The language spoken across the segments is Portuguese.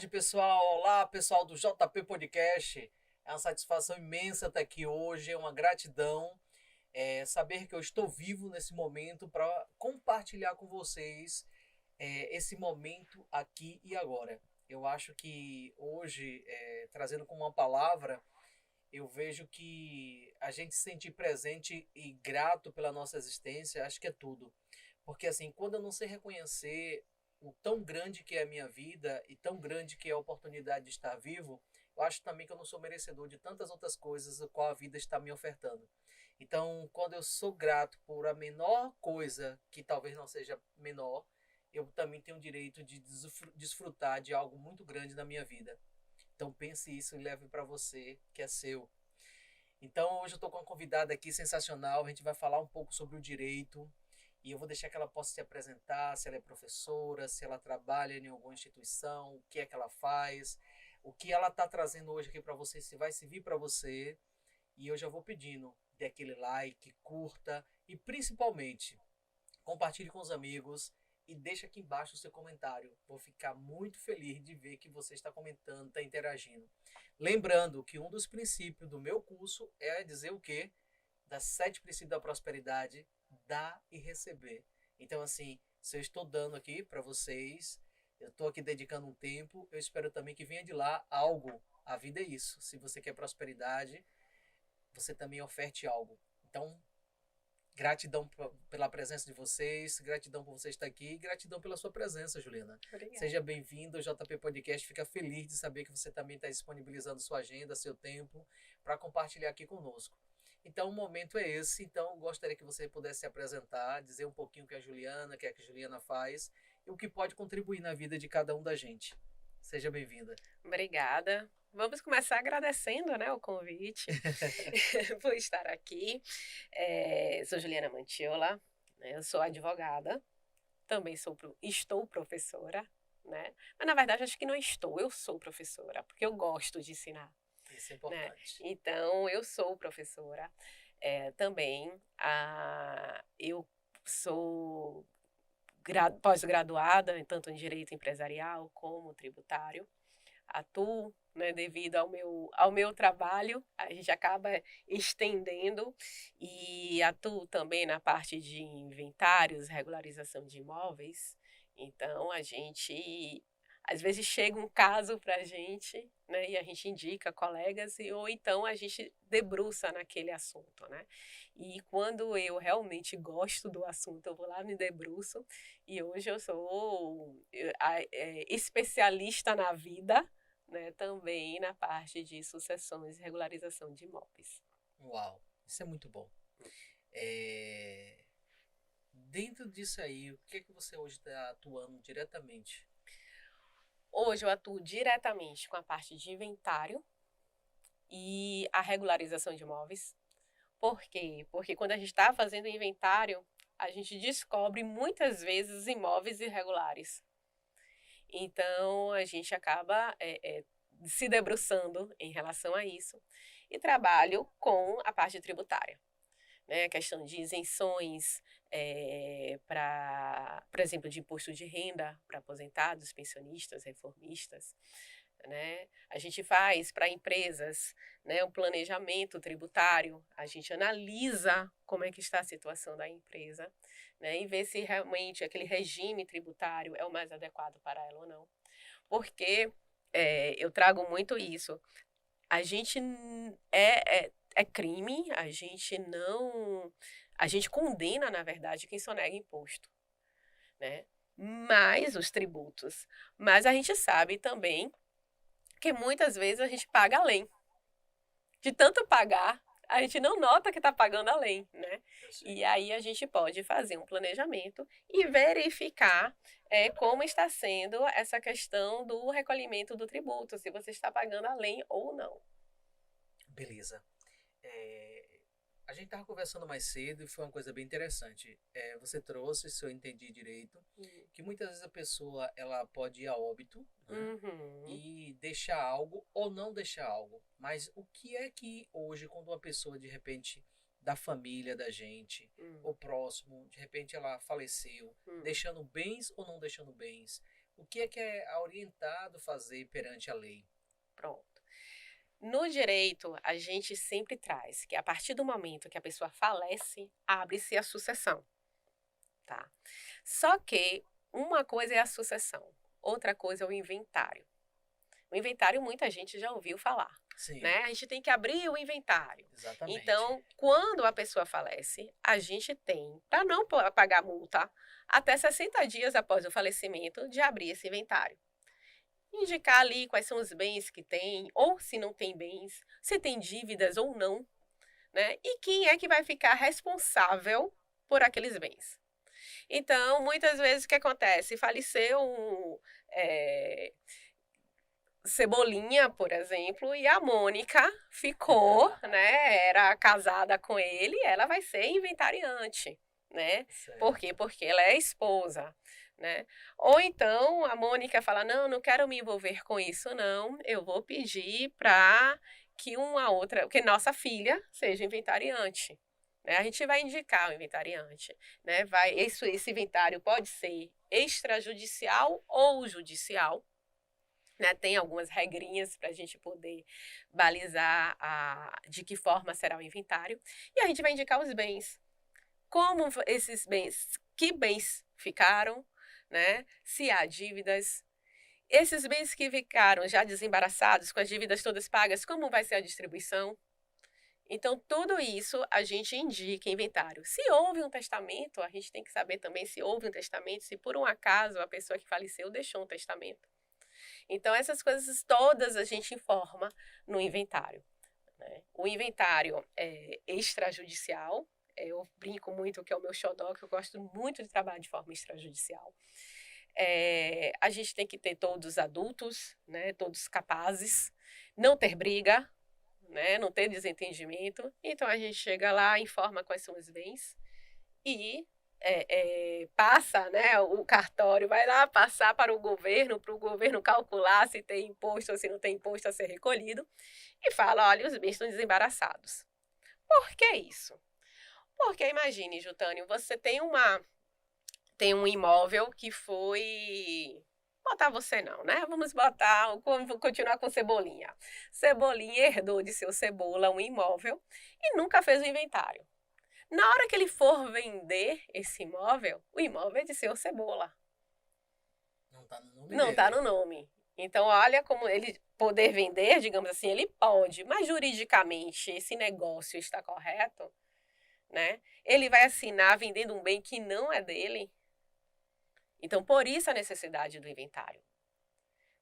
tarde, pessoal. Olá, pessoal do JP Podcast. É uma satisfação imensa estar aqui hoje, é uma gratidão saber que eu estou vivo nesse momento para compartilhar com vocês esse momento aqui e agora. Eu acho que hoje, trazendo como uma palavra, eu vejo que a gente se sentir presente e grato pela nossa existência, acho que é tudo. Porque assim, quando eu não sei reconhecer o tão grande que é a minha vida e tão grande que é a oportunidade de estar vivo, eu acho também que eu não sou merecedor de tantas outras coisas a qual a vida está me ofertando. Então, quando eu sou grato por a menor coisa, que talvez não seja menor, eu também tenho o direito de desfrutar de algo muito grande na minha vida. Então pense isso e leve para você, que é seu. Então hoje eu estou com uma convidada aqui sensacional, a gente vai falar um pouco sobre o direito e eu vou deixar que ela possa se apresentar, se ela é professora, se ela trabalha em alguma instituição, o que é que ela faz, o que ela está trazendo hoje aqui para você, se vai servir para você. E eu já vou pedindo, dê aquele like, curta e principalmente compartilhe com os amigos e deixa aqui embaixo o seu comentário. Vou ficar muito feliz de ver que você está comentando, está interagindo. Lembrando que um dos princípios do meu curso é dizer o quê? Das 7 princípios da prosperidade, dar e receber. Então, assim, se eu estou dando aqui para vocês, eu estou aqui dedicando um tempo, eu espero também que venha de lá algo. A vida é isso. Se você quer prosperidade, você também oferte algo. Então, gratidão pela presença de vocês, gratidão por você estar aqui e gratidão pela sua presença, Juliana. Obrigada. Seja bem-vindo ao JP Podcast. Fica feliz de saber que você também está disponibilizando sua agenda, seu tempo, para compartilhar aqui conosco. Então, o momento é esse. Então, gostaria que você pudesse se apresentar, dizer um pouquinho o que a Juliana, o que a Juliana faz e o que pode contribuir na vida de cada um da gente. Seja bem-vinda. Obrigada. Vamos começar agradecendo, né, o convite por estar aqui. Sou Juliana Mantiola, né, eu sou advogada, também estou professora, né? Mas na verdade acho que não estou, eu sou professora, porque eu gosto de ensinar, Isso é né? importante. Então eu sou professora também. Eu sou pós-graduada, tanto em direito empresarial como tributário. Atuo, né, devido ao meu trabalho, a gente acaba estendendo e atuo também na parte de inventários, regularização de imóveis. Então, a gente, às vezes, chega um caso para a gente, né, e a gente indica colegas, ou então a gente debruça naquele assunto, né? E quando eu realmente gosto do assunto, eu vou lá, me debruço, e hoje eu sou especialista na vida, né, também na parte de sucessões e regularização de imóveis. Uau, isso é muito bom. Dentro disso aí, o que é que você hoje está atuando diretamente? Hoje eu atuo diretamente com a parte de inventário e a regularização de imóveis. Por quê? Porque quando a gente está fazendo inventário, a gente descobre muitas vezes imóveis irregulares. Então, a gente acaba se debruçando em relação a isso e trabalho com a parte tributária, né? A questão de isenções para, por exemplo, de imposto de renda para aposentados, pensionistas, reformistas, né? A gente faz para empresas, né, um planejamento tributário, a gente analisa como é que está a situação da empresa, né, e vê se realmente aquele regime tributário é o mais adequado para ela ou não. Porque eu trago muito isso. A gente é crime, a gente não. A gente condena, na verdade, quem sonega imposto, né? Mais os tributos. Mas a gente sabe também que muitas vezes a gente paga além. De tanto pagar, a gente não nota que está pagando além, né? E aí a gente pode fazer um planejamento e verificar como está sendo essa questão do recolhimento do tributo, se você está pagando além ou não. Beleza. A gente estava conversando mais cedo e foi uma coisa bem interessante. Você trouxe, se eu entendi direito, que muitas vezes a pessoa ela pode ir a óbito, né, Uhum. e deixar algo ou não deixar algo. Mas o que é que hoje, quando uma pessoa de repente da família da gente, ou próximo, de repente ela faleceu, deixando bens ou não deixando bens? O que é orientado fazer perante a lei? Pronto. No direito, a gente sempre traz que a partir do momento que a pessoa falece, abre-se a sucessão, tá? Só que uma coisa é a sucessão, outra coisa é o inventário. O inventário muita gente já ouviu falar, Sim, né? A gente tem que abrir o inventário. exatamente. Então, quando a pessoa falece, a gente tem, para não pagar multa, até 60 dias após o falecimento, de abrir esse inventário. Indicar ali quais são os bens que tem, ou se não tem bens, se tem dívidas ou não, né? E quem é que vai ficar responsável por aqueles bens. Então, muitas vezes o que acontece? Faleceu é, Cebolinha, por exemplo, e a Mônica ficou, né? Era casada com ele, ela vai ser inventariante, né? Por quê? Certo. Porque ela é esposa, né? Ou então a Mônica fala: não, não quero me envolver com isso, não. Eu vou pedir para que nossa filha seja inventariante. Né? A gente vai indicar o inventariante, né? Esse inventário pode ser extrajudicial ou judicial. Né, tem algumas regrinhas para a gente poder balizar de que forma será o inventário. E a gente vai indicar os bens. Como esses bens, que bens ficaram, né? Se há dívidas. Esses bens que ficaram já desembaraçados, com as dívidas todas pagas, como vai ser a distribuição? Então, tudo isso a gente indica em inventário. Se houve um testamento, a gente tem que saber também se houve um testamento, se por um acaso a pessoa que faleceu deixou um testamento. Então, essas coisas todas a gente informa no inventário. Né? O inventário é extrajudicial. Eu brinco muito que é o meu xodó, que eu gosto muito de trabalhar de forma extrajudicial. A gente tem que ter todos adultos, né? Todos capazes, não ter briga, né? Não ter desentendimento. Então, a gente chega lá, informa quais são os bens e passa, né, o cartório vai lá passar para o governo calcular se tem imposto ou se não tem imposto a ser recolhido, e fala, olha, os bens estão desembaraçados. Por que isso? Porque imagine, Jutânio, você tem um imóvel que foi... Botar você não, né? Vamos continuar com Cebolinha. Cebolinha herdou de seu Cebola um imóvel e nunca fez o inventário. Na hora que ele for vender esse imóvel, o imóvel é de seu Cebola. Não está no nome Não dele. está no nome. Então, olha como ele poder vender, digamos assim, ele pode, mas juridicamente esse negócio está correto, né? Ele vai assinar vendendo um bem que não é dele. Então, por isso a necessidade do inventário.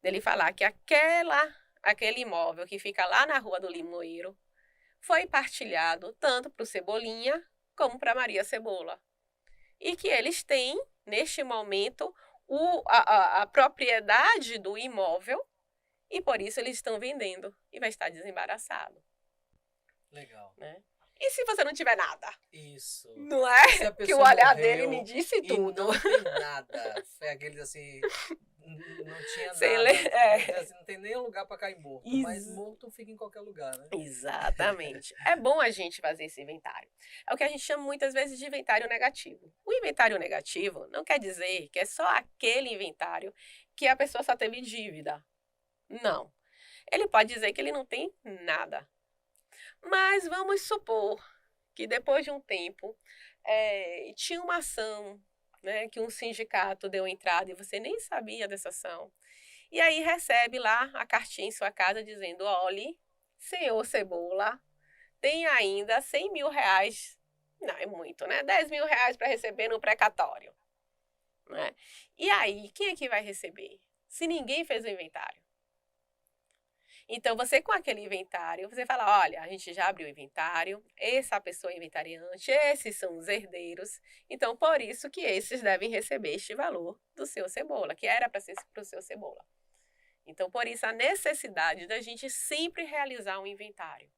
Dele falar que aquele imóvel que fica lá na Rua do Limoeiro foi partilhado tanto para o Cebolinha como para Maria Cebola. E que eles têm, neste momento, a propriedade do imóvel e por isso eles estão vendendo e vai estar desembaraçado. Legal. Né? E se você não tiver nada? Isso. Não é? Que o olhar dele me disse tudo. Não tem nada. Foi aqueles assim... Não tinha Sem nada. Assim, não tem nem lugar para cair morto. Mas morto fica em qualquer lugar, né? Exatamente. É bom a gente fazer esse inventário. É o que a gente chama muitas vezes de inventário negativo. O inventário negativo não quer dizer que é só aquele inventário que a pessoa só teve dívida. Não. Ele pode dizer que ele não tem nada. Mas vamos supor que depois de um tempo tinha uma ação, né, que um sindicato deu entrada e você nem sabia dessa ação. E aí recebe lá a cartinha em sua casa dizendo, olhe, senhor Cebola, tem ainda 100 mil reais, não é muito, né? 10 mil reais para receber no precatório. Né? E aí, quem é que vai receber? Se ninguém fez o inventário. Então, você com aquele inventário, você fala, olha, a gente já abriu o inventário, essa pessoa é inventariante, esses são os herdeiros, então por isso que esses devem receber este valor do seu Cebola, que era para ser para o seu Cebola. Então, por isso, a necessidade da gente sempre realizar um inventário.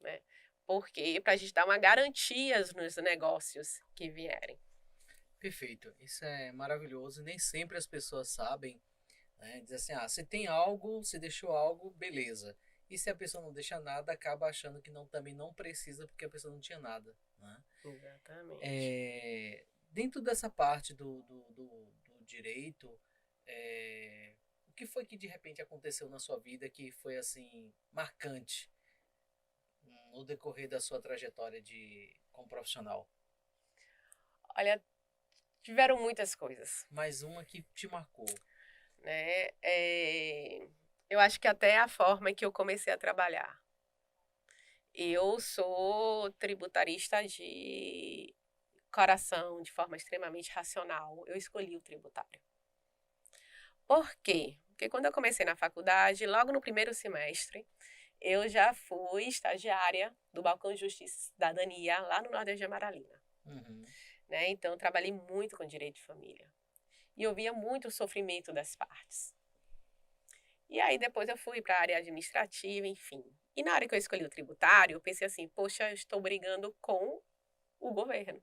Né? Porque para a gente dar uma garantia nos negócios que vierem. Perfeito. Isso é maravilhoso. Nem sempre as pessoas sabem. Né? Diz assim, se tem algo, se deixou algo, beleza. E se a pessoa não deixa nada, acaba achando que também não precisa porque a pessoa não tinha nada. Né? Exatamente. Dentro dessa parte do direito, O que foi que de repente aconteceu na sua vida que foi assim marcante no decorrer da sua trajetória como profissional? Olha, tiveram muitas coisas, Mais uma que te marcou. né? Eu acho que até a forma que eu comecei a trabalhar. Eu sou tributarista de coração, de forma extremamente racional. Eu escolhi o tributário. Por quê? Porque quando eu comecei na faculdade, logo no primeiro semestre, eu já fui estagiária do Balcão de Justiça e Cidadania lá no Nordeste de Amaralina. Uhum. Né? Então, eu trabalhei muito com direito de família. E eu via muito o sofrimento das partes. E aí, depois eu fui para a área administrativa, enfim. E na hora que eu escolhi o tributário, eu pensei assim, poxa, eu estou brigando com o governo.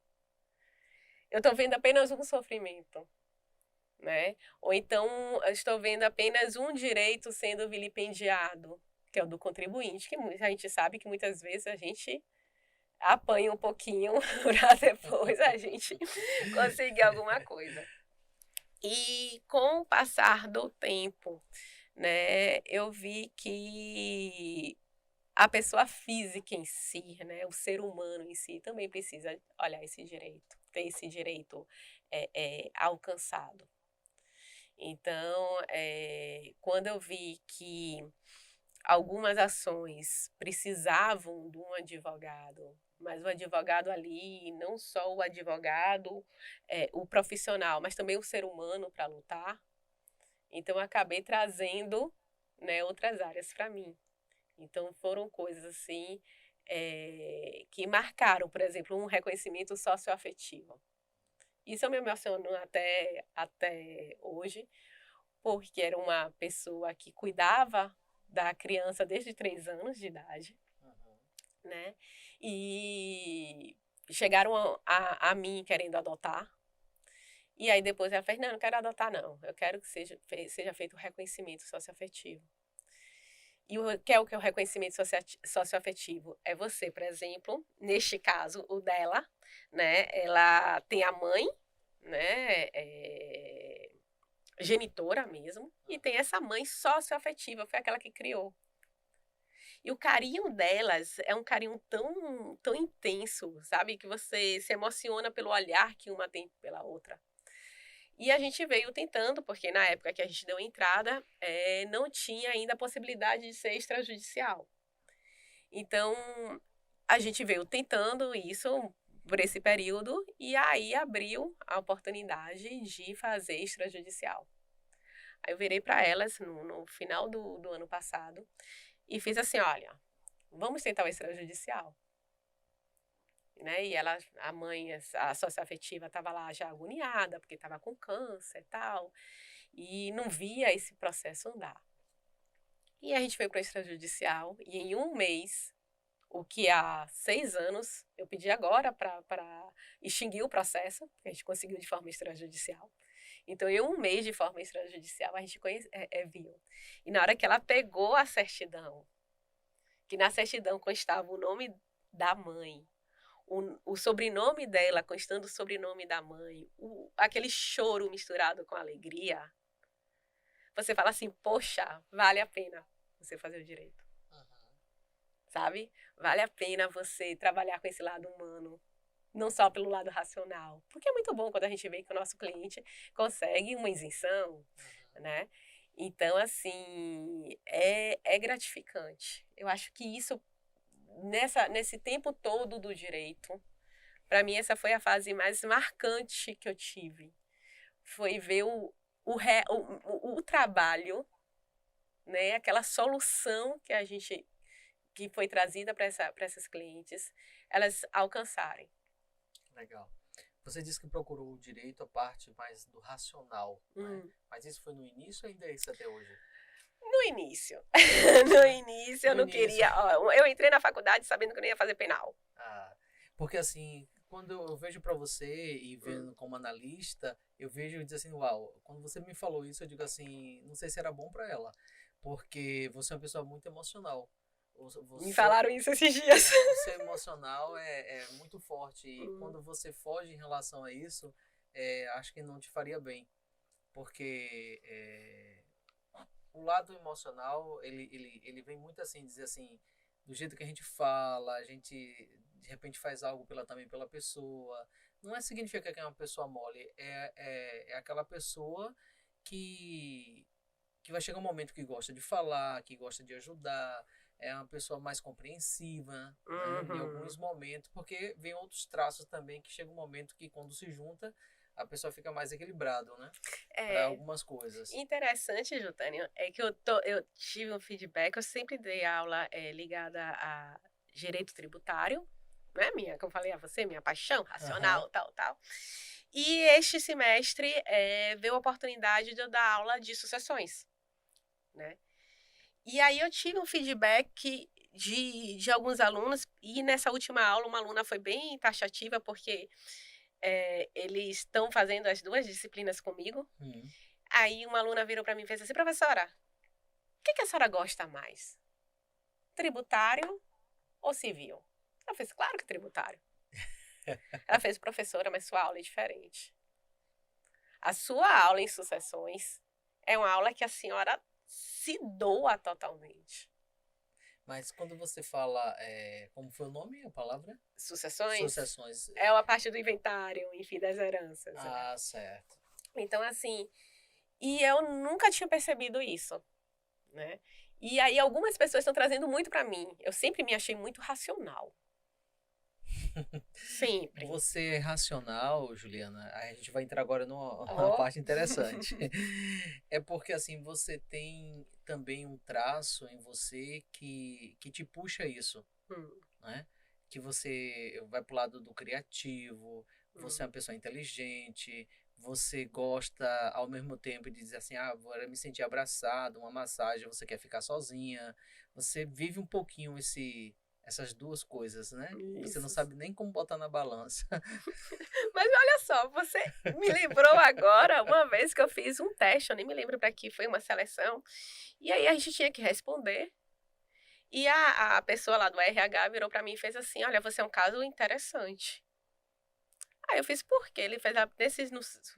Eu estou vendo apenas um sofrimento, né? Ou então, eu estou vendo apenas um direito sendo vilipendiado, que é o do contribuinte, que a gente sabe que muitas vezes a gente apanha um pouquinho para depois a gente conseguir alguma coisa. E com o passar do tempo, né, eu vi que a pessoa física em si, né, o ser humano em si, também precisa olhar esse direito, ter esse direito alcançado. Então, quando eu vi que algumas ações precisavam de um advogado, mas o advogado ali, não só o advogado, o profissional, mas também o ser humano para lutar, então eu acabei trazendo, né, outras áreas para mim. Então foram coisas assim que marcaram, por exemplo, um reconhecimento socioafetivo. Isso eu me emociono até hoje, porque era uma pessoa que cuidava da criança desde 3 anos de idade, Uhum. né? E chegaram a mim querendo adotar. E aí depois ela fez, não quero adotar não, eu quero que seja feito o reconhecimento socioafetivo. E o que é o reconhecimento socioafetivo? É você, por exemplo, neste caso, o dela, né? Ela tem a mãe, né? Genitora mesmo, e tem essa mãe socioafetiva, foi aquela que criou. E o carinho delas é um carinho tão intenso, sabe? Que você se emociona pelo olhar que uma tem pela outra. E a gente veio tentando, porque na época que a gente deu entrada, não tinha ainda a possibilidade de ser extrajudicial. Então, a gente veio tentando isso por esse período, e aí abriu a oportunidade de fazer extrajudicial. Aí eu virei para elas no final do ano passado e fiz assim, olha, vamos tentar o extrajudicial. Né? E ela, a mãe, a socioafetiva, estava lá já agoniada, porque estava com câncer e tal, e não via esse processo andar. E a gente foi para o extrajudicial, e em um mês, o que há 6 anos, eu pedi agora para extinguir o processo, que a gente conseguiu de forma extrajudicial. Então, em um mês de forma extrajudicial, a gente viu. E na hora que ela pegou a certidão, que na certidão constava o nome da mãe, o sobrenome dela, constando o sobrenome da mãe, aquele choro misturado com alegria, você fala assim, poxa, vale a pena você fazer o direito. Sabe? Vale a pena você trabalhar com esse lado humano, não só pelo lado racional. Porque é muito bom quando a gente vê que o nosso cliente consegue uma isenção, né? Então, assim, é gratificante. Eu acho que isso, nesse tempo todo do direito, para mim essa foi a fase mais marcante que eu tive. Foi ver o trabalho, né? Aquela solução que foi trazida para essas clientes, elas alcançarem. Legal. Você disse que procurou o direito, a parte mais do racional, né? Mas isso foi no início ou ainda é isso até hoje? No início. No início eu não queria. Ó, eu entrei na faculdade sabendo que eu não ia fazer penal. Porque assim, quando eu vejo para você e vendo como analista, eu vejo e digo assim, uau, quando você me falou isso, eu digo assim, não sei se era bom para ela, porque você é uma pessoa muito emocional. Me falaram isso esses dias. O seu emocional é muito forte e quando você foge em relação a isso, acho que não te faria bem. porque o lado emocional, ele vem muito assim, dizer assim, do jeito que a gente fala, a gente de repente faz algo também pela pessoa. Não significa que é uma pessoa mole, é aquela pessoa que, que vai chegar um momento que gosta de falar, que gosta de ajudar, é uma pessoa mais compreensiva, né, em alguns momentos, porque vem outros traços também que chega um momento que quando se junta, a pessoa fica mais equilibrado, né? Para algumas coisas. Interessante, Jutânia, é que eu tive um feedback, eu sempre dei aula ligada a direito tributário, né? Como eu falei a você, minha paixão racional, tal. E este semestre veio a oportunidade de eu dar aula de sucessões, né? E aí eu tive um feedback de alguns alunos, e nessa última aula uma aluna foi bem taxativa, porque eles estão fazendo as duas disciplinas comigo. Aí uma aluna virou para mim e fez assim: professora, o que a senhora gosta mais? Tributário ou civil? Eu fiz: claro que tributário. Ela fez: professora, mas sua aula é diferente. A sua aula em sucessões é uma aula que a senhora se doa totalmente. Mas quando você fala, como foi o nome, a palavra? Sucessões? Sucessões. É uma parte do inventário, enfim, das heranças. Ah, certo. Então, assim, e eu nunca tinha percebido isso, né? E aí algumas pessoas estão trazendo muito para mim. Eu sempre me achei muito racional. Sempre. Você é racional, Juliana. A gente vai entrar agora numa parte interessante. É porque assim, você tem também um traço em você que te puxa isso, né? Que você vai pro lado do criativo, você é uma pessoa inteligente, você gosta ao mesmo tempo de dizer assim, agora me sentir abraçado, uma massagem, você quer ficar sozinha. Você vive um pouquinho essas duas coisas, né? Isso. Você não sabe nem como botar na balança. Mas olha só, você me lembrou agora uma vez que eu fiz um teste, eu nem me lembro para que foi uma seleção, e aí a gente tinha que responder. E a pessoa lá do RH virou para mim e fez assim: olha, você é um caso interessante. Aí eu fiz: por quê? Ele fez,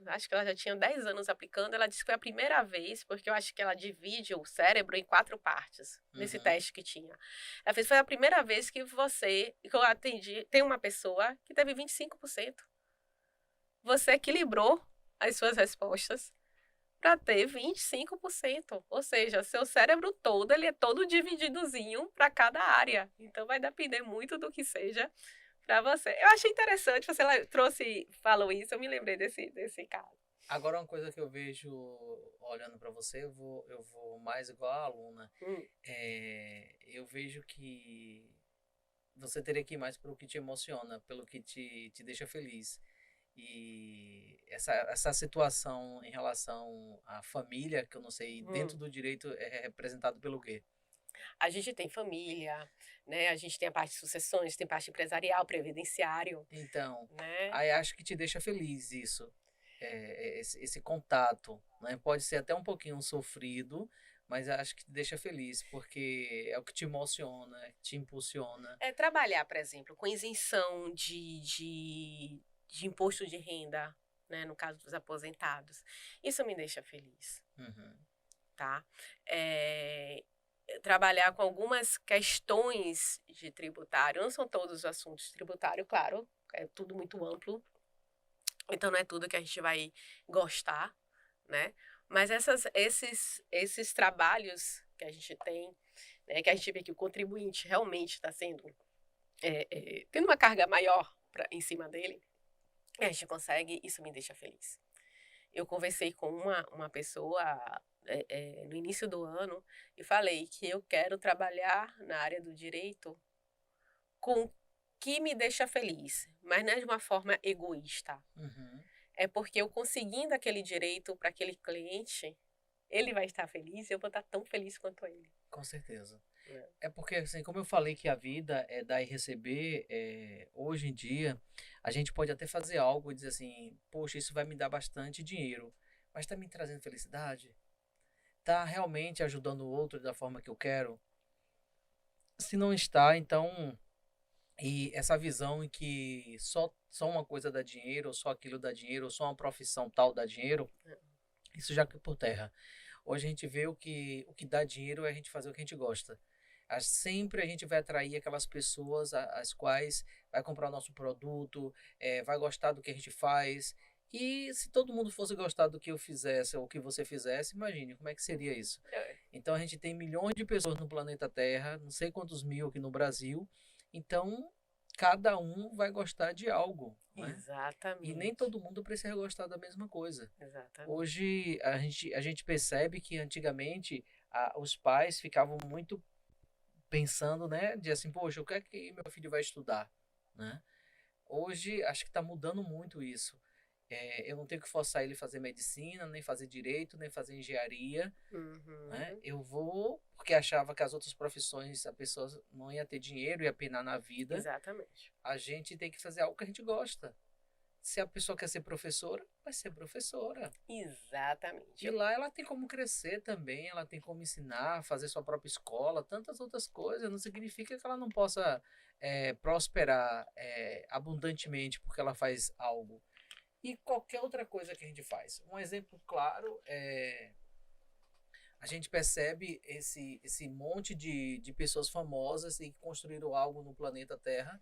acho que ela já tinha 10 anos aplicando, ela disse que foi a primeira vez, porque eu acho que ela divide o cérebro em 4 partes, nesse teste que tinha. Ela fez: foi a primeira vez que eu atendi, tem uma pessoa que teve 25%. Você equilibrou as suas respostas para ter 25%. Ou seja, seu cérebro todo, ele é todo divididozinho para cada área. Então vai depender muito do que seja para você. Eu achei interessante, você falou isso, eu me lembrei desse caso. Agora, uma coisa que eu vejo olhando para você, eu vou mais igual a aluna. Eu vejo que você teria que ir mais pelo que te emociona, pelo que te deixa feliz. E essa situação em relação à família, que eu não sei, dentro do direito é representado pelo quê? A gente tem família, né? A gente tem a parte de sucessões, tem parte empresarial, previdenciário. Então, né? aí acho que te deixa feliz isso, esse contato, né? Pode ser até um pouquinho sofrido, mas acho que te deixa feliz, porque é o que te emociona, te impulsiona. Trabalhar, por exemplo, com isenção de imposto de renda, né, no caso dos aposentados, isso me deixa feliz. Tá? Trabalhar com algumas questões de tributário, não são todos os assuntos tributário, claro, é tudo muito amplo, então não é tudo que a gente vai gostar, né? Mas esses trabalhos que a gente tem, né, que a gente vê que o contribuinte realmente está sendo tendo uma carga maior em cima dele, a gente consegue, isso me deixa feliz. Eu conversei com uma pessoa no início do ano e falei que eu quero trabalhar na área do direito com o que me deixa feliz, mas não é de uma forma egoísta. É porque eu conseguindo aquele direito para aquele cliente, ele vai estar feliz e eu vou estar tão feliz quanto ele. Com certeza. É porque, assim, como eu falei que a vida é dar e receber, hoje em dia, a gente pode até fazer algo e dizer assim, poxa, isso vai me dar bastante dinheiro, mas está me trazendo felicidade? Está realmente ajudando o outro da forma que eu quero? Se não está, então, e essa visão em que só uma coisa dá dinheiro, ou só aquilo dá dinheiro, ou só uma profissão tal dá dinheiro, isso já caiu por terra. Hoje a gente vê o que dá dinheiro é a gente fazer o que a gente gosta. Sempre a gente vai atrair aquelas pessoas as quais vai comprar o nosso produto, vai gostar do que a gente faz. E se todo mundo fosse gostar do que eu fizesse ou que você fizesse, imagine como é que seria isso. É, Então a gente tem milhões de pessoas no planeta Terra, não sei quantos mil aqui no Brasil. Então cada um vai gostar de algo, né? E nem exatamente. todo mundo precisa gostar da mesma coisa. Exatamente. Hoje a gente percebe que antigamente os pais ficavam muito pensando, né, de assim, poxa, o que é que meu filho vai estudar, né? Hoje acho que está mudando muito isso. Eu não tenho que forçar ele a fazer medicina, nem fazer direito, nem fazer engenharia, né? Uhum. Eu vou porque achava que as outras profissões a pessoa não ia ter dinheiro, ia penar na vida. Exatamente. A gente tem que fazer algo que a gente gosta. Se a pessoa quer ser professora, vai ser professora. Exatamente. E lá ela tem como crescer também, ela tem como ensinar, fazer sua própria escola, tantas outras coisas. Não significa que ela não possa prosperar abundantemente porque ela faz algo. E qualquer outra coisa que a gente faz. Um exemplo claro é. A gente percebe esse monte de pessoas famosas e que construíram algo no planeta Terra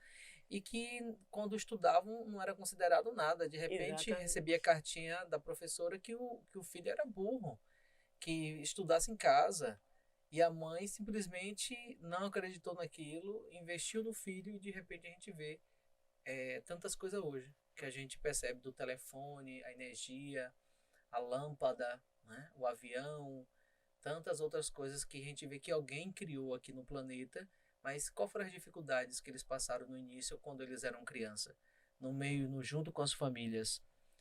e que, quando estudavam, não era considerado nada. De repente, recebia Exatamente. cartinha da professora que o filho era burro, que estudasse em casa. E a mãe simplesmente não acreditou naquilo, investiu no filho e, de repente, a gente vê tantas coisas hoje que a gente percebe do telefone, a energia, a lâmpada, né, o avião, tantas outras coisas que a gente vê que alguém criou aqui no planeta, mas qual foram as dificuldades que eles passaram no início quando eles eram criança? No meio, junto com as famílias.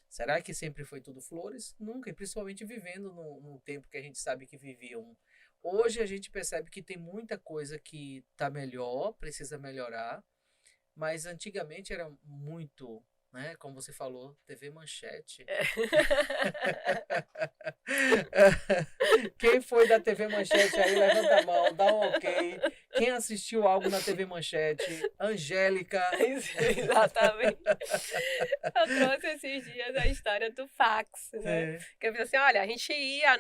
Será que sempre foi tudo flores? Nunca, e principalmente vivendo num tempo que a gente sabe que viviam. Hoje a gente percebe que tem muita coisa que está melhor, precisa melhorar, mas antigamente era muito, né? Como você falou, TV Manchete. Quem foi da TV Manchete aí, levanta a mão, dá um ok. Quem assistiu algo na TV Manchete? Angélica. Exatamente. Eu trouxe esses dias a história do fax, né? É. Que eu fiz assim, olha, a gente ia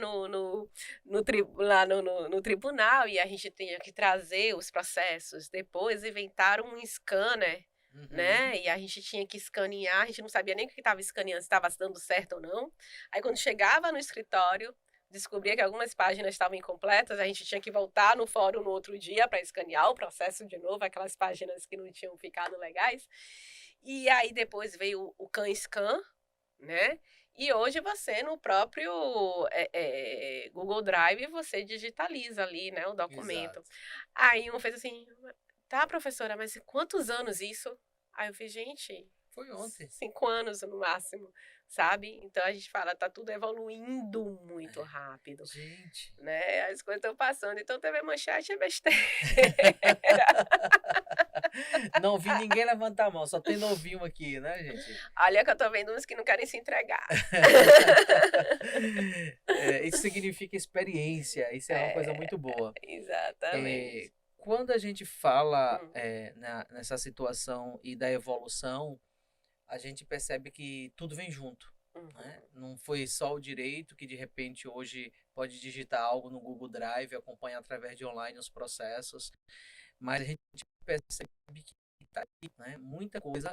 lá no tribunal e a gente tinha que trazer os processos. Depois inventaram um scanner, Uhum. né? E a gente tinha que escanear, a gente não sabia nem o que estava escaneando, se estava dando certo ou não. Aí quando chegava no escritório, descobria que algumas páginas estavam incompletas, a gente tinha que voltar no fórum no outro dia para escanear o processo de novo, aquelas páginas que não tinham ficado legais. E aí depois veio o CanScan, né? E hoje você no próprio Google Drive você digitaliza ali, né, o documento. Exato. Aí um fez assim, tá, professora, mas quantos anos isso? Aí eu fiz, gente, Foi ontem. 5 anos no máximo, sabe? Então a gente fala, tá tudo evoluindo muito É. rápido, Gente. né? As coisas estão passando. Então TV Manchete é besteira. Não vi ninguém levantar a mão, só tem novinho aqui, né, gente? Olha que eu tô vendo uns que não querem se entregar. Isso significa experiência, isso é uma coisa É, muito boa. exatamente. Quando a gente fala Hum, nessa situação e da evolução, a gente percebe que tudo vem junto, né? uhum, Não foi só o direito que de repente hoje pode digitar algo no Google Drive, acompanhar através de online os processos, mas a gente percebe que está aí, né? Muita coisa,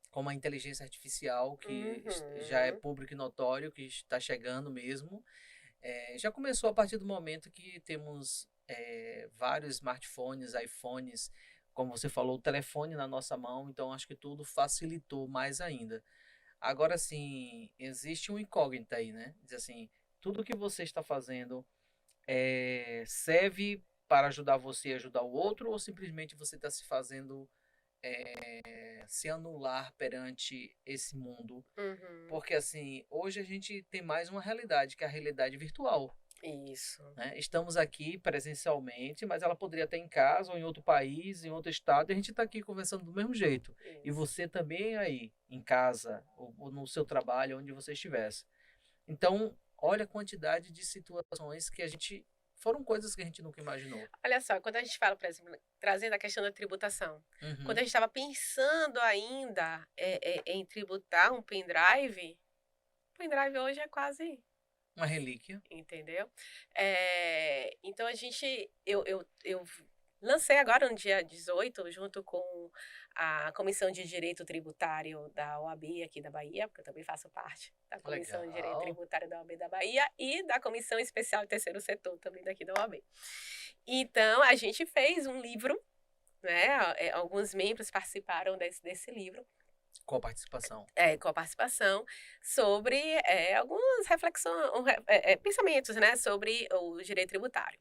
como a inteligência artificial, que já é uhum, público e notório, que está chegando mesmo. Já começou a partir do momento que temos vários smartphones, iPhones, como você falou, o telefone na nossa mão, então acho que tudo facilitou mais ainda. Agora sim, existe um incógnito aí, né? Diz assim, tudo que você está fazendo serve para ajudar você a ajudar o outro, ou simplesmente você está se fazendo se anular perante esse mundo? uhum. Porque assim, hoje a gente tem mais uma realidade, que é a realidade virtual. Isso, Né? Estamos aqui presencialmente, mas ela poderia estar em casa ou em outro país, em outro estado, e a gente está aqui conversando do mesmo jeito. E isso. você também aí, em casa, ou no seu trabalho, onde você estivesse. Então, olha a quantidade de situações que a gente. Foram coisas que a gente nunca imaginou. Olha só, quando a gente fala, por exemplo, trazendo a questão da tributação, quando a Uhum. gente estava pensando ainda em tributar um pendrive hoje é quase. Uma relíquia. Entendeu? Então eu lancei agora no dia 18, junto com a Comissão de Direito Tributário da OAB aqui da Bahia, porque eu também faço parte da Comissão de Direito Legal. Tributário da OAB da Bahia e da Comissão Especial de Terceiro Setor também daqui da OAB. Então, a gente fez um livro, né? Alguns membros participaram desse livro, Com a participação. com a participação, sobre algumas reflexões, pensamentos, né, sobre o direito tributário.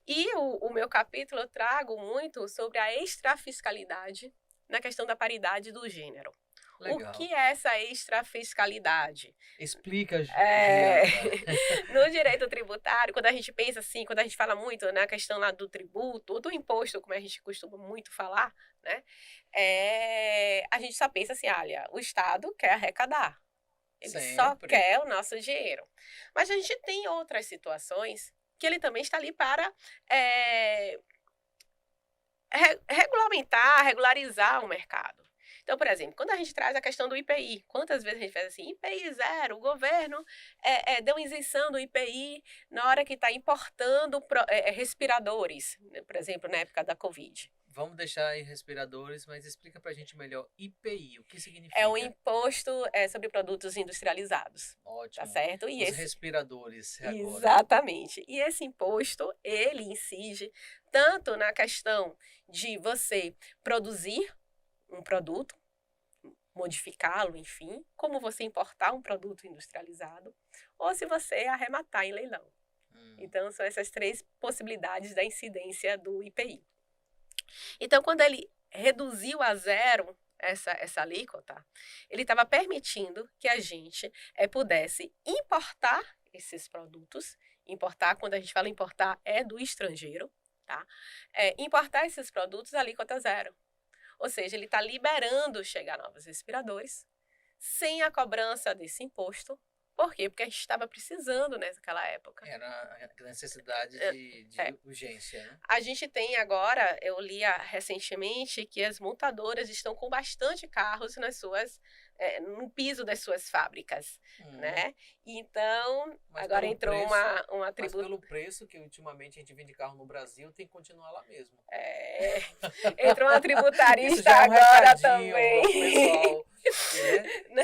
E o meu capítulo eu trago muito sobre a extrafiscalidade na questão da paridade do gênero. Legal. O que é essa extrafiscalidade? Explica, É, Juliana. no direito tributário, quando a gente pensa assim, quando a gente fala muito na questão lá do tributo, ou do imposto, como a gente costuma muito falar, né? A gente só pensa assim, olha, o Estado quer arrecadar. Ele só Sempre. quer o nosso dinheiro. Mas a gente tem outras situações que ele também está ali para regulamentar, regularizar o mercado. Então, por exemplo, quando a gente traz a questão do IPI, quantas vezes a gente faz assim, IPI zero, o governo deu isenção do IPI na hora que está importando respiradores, né? Por exemplo, na época da Covid. Vamos deixar aí respiradores, mas explica pra gente melhor IPI, o que significa? É o imposto sobre produtos industrializados. Ótimo. Tá certo? E os respiradores agora. Exatamente. E esse imposto, ele incide tanto na questão de você produzir um produto, modificá-lo, enfim, como você importar um produto industrializado, ou se você arrematar em leilão. Então, são essas três possibilidades da incidência do IPI. Então, quando ele reduziu a zero essa alíquota, ele estava permitindo que a gente pudesse importar esses produtos. Importar, quando a gente fala importar, é do estrangeiro, tá? Importar esses produtos, alíquota zero. Ou seja, ele está liberando chegar novos respiradores sem a cobrança desse imposto. Por quê? Porque a gente estava precisando naquela época. Era a necessidade de urgência, né? A gente tem agora, eu li recentemente, que as montadoras estão com bastante carros no piso das suas fábricas, né? Então, mas agora entrou preço, uma Mas tributo. pelo preço que ultimamente a gente vende carro no Brasil, tem que continuar lá mesmo. Entrou uma tributarista Isso já é um agora recadinho também. pro pessoal, né?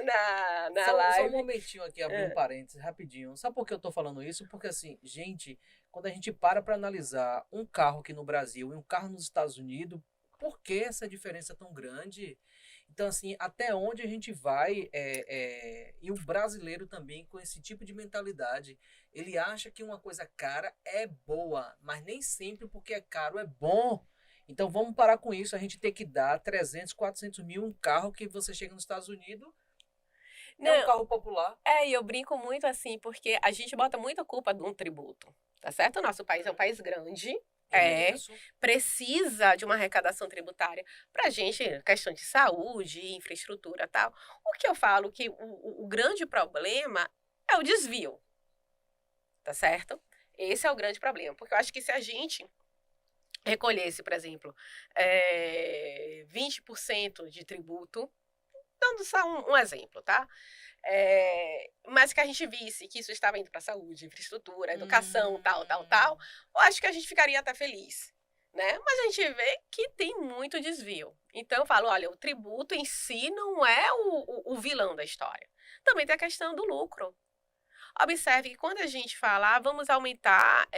na live. Só um momentinho aqui, abrir um parênteses rapidinho. Sabe por que eu tô falando isso? Porque assim, gente, quando a gente para analisar um carro aqui no Brasil e um carro nos Estados Unidos, por que essa diferença tão grande? Então, assim, até onde a gente vai, e o brasileiro também com esse tipo de mentalidade, ele acha que uma coisa cara é boa, mas nem sempre porque é caro é bom. Então, vamos parar com isso, a gente tem que dar 300, 400 mil um carro que você chega nos Estados Unidos, é um carro popular. E eu brinco muito assim, porque a gente bota muita culpa de um tributo, tá certo? O nosso país é um país grande, precisa de uma arrecadação tributária para a gente, questão de saúde, infraestrutura e tal. O que eu falo que o grande problema é o desvio, tá certo? Esse é o grande problema, porque eu acho que se a gente recolhesse, por exemplo, 20% de tributo, dando só um exemplo, tá? Mas que a gente visse que isso estava indo para a saúde, infraestrutura, educação, tal, eu acho que a gente ficaria até feliz, né? Mas a gente vê que tem muito desvio. Então eu falo, olha, o tributo em si não é o vilão da história. Também tem a questão do lucro. Observe que quando a gente fala, vamos aumentar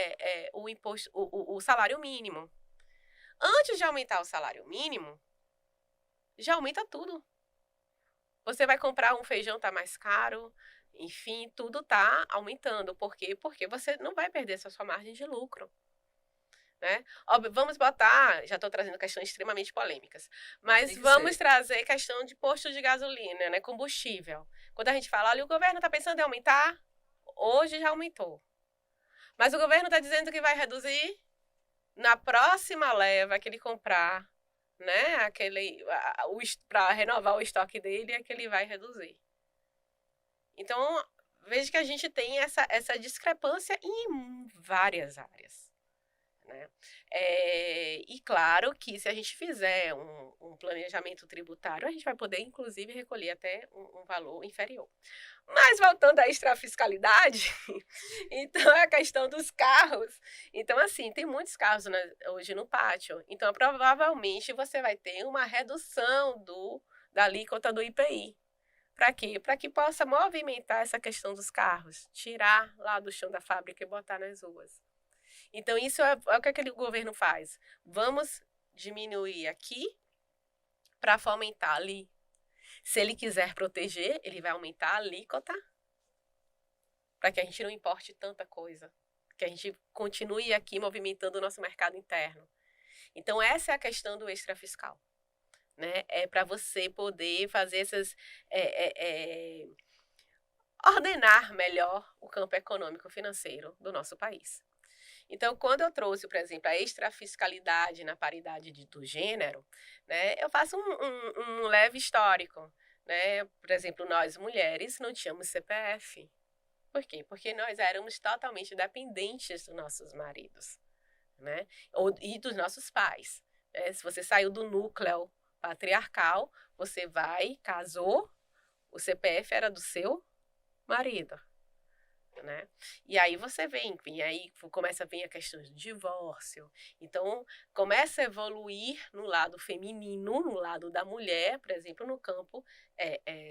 o imposto, o salário mínimo. Antes de aumentar o salário mínimo, já aumenta tudo. Você vai comprar um feijão, tá mais caro, enfim, tudo tá aumentando. Por quê? Porque você não vai perder essa sua margem de lucro, né? Óbvio, vamos botar, já estou trazendo questões extremamente polêmicas, mas vamos trazer questão de posto de gasolina, né, combustível. Quando a gente fala, olha, o governo está pensando em aumentar, hoje já aumentou. Mas o governo está dizendo que vai reduzir na próxima leva que ele comprar, né? Para renovar o estoque dele, é que ele vai reduzir. Então, veja que a gente tem essa discrepância em várias áreas, né? E claro que se a gente fizer um planejamento tributário, a gente vai poder, inclusive, recolher até um valor inferior. Mas voltando à extrafiscalidade, então é a questão dos carros. Então, assim, tem muitos carros hoje no pátio. Então, provavelmente você vai ter uma redução da alíquota do IPI. Para quê? Para que possa movimentar essa questão dos carros, tirar lá do chão da fábrica e botar nas ruas. Então, isso é o que aquele governo faz. Vamos diminuir aqui para fomentar ali. Se ele quiser proteger, ele vai aumentar a alíquota para que a gente não importe tanta coisa, que a gente continue aqui movimentando o nosso mercado interno. Então, essa é a questão do extrafiscal. Né? É para você poder fazer essas... ordenar melhor o campo econômico-financeiro do nosso país. Então, quando eu trouxe, por exemplo, a extrafiscalidade na paridade do gênero, né, eu faço um leve histórico. Né? Por exemplo, nós mulheres não tínhamos CPF. Por quê? Porque nós éramos totalmente dependentes dos nossos maridos, né? E dos nossos pais. Né? Se você saiu do núcleo patriarcal, você casou, o CPF era do seu marido. Né? E aí você vem, aí começa a vir a questão do divórcio. Então, começa a evoluir no lado feminino, no lado da mulher, por exemplo, no campo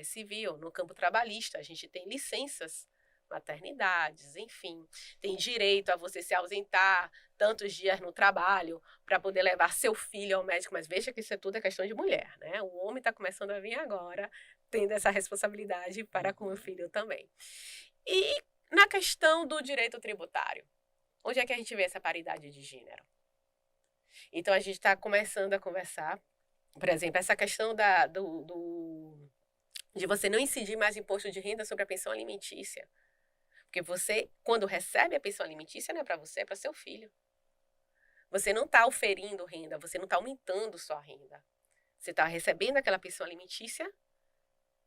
civil, no campo trabalhista. A gente tem licenças maternidades, enfim. Tem direito a você se ausentar tantos dias no trabalho para poder levar seu filho ao médico. Mas veja que isso tudo é questão de mulher, né? O homem está começando a vir agora, tendo essa responsabilidade para com o filho também. E na questão do direito tributário, onde é que a gente vê essa paridade de gênero? Então, a gente está começando a conversar, por exemplo, essa questão de você não incidir mais imposto de renda sobre a pensão alimentícia. Porque você, quando recebe a pensão alimentícia, não é para você, é para seu filho. Você não está oferindo renda, você não está aumentando sua renda. Você está recebendo aquela pensão alimentícia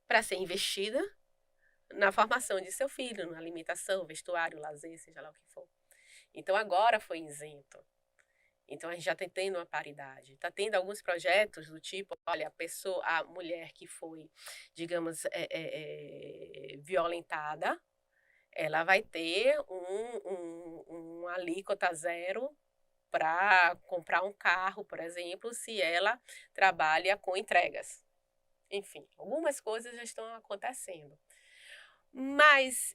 para ser investida na formação de seu filho, na alimentação, vestuário, lazer, seja lá o que for. Então, agora foi isento. Então, a gente já está tendo uma paridade. Está tendo alguns projetos do tipo, olha, a mulher que foi, digamos, violentada, ela vai ter uma alíquota zero para comprar um carro, por exemplo, se ela trabalha com entregas. Enfim, algumas coisas já estão acontecendo. Mas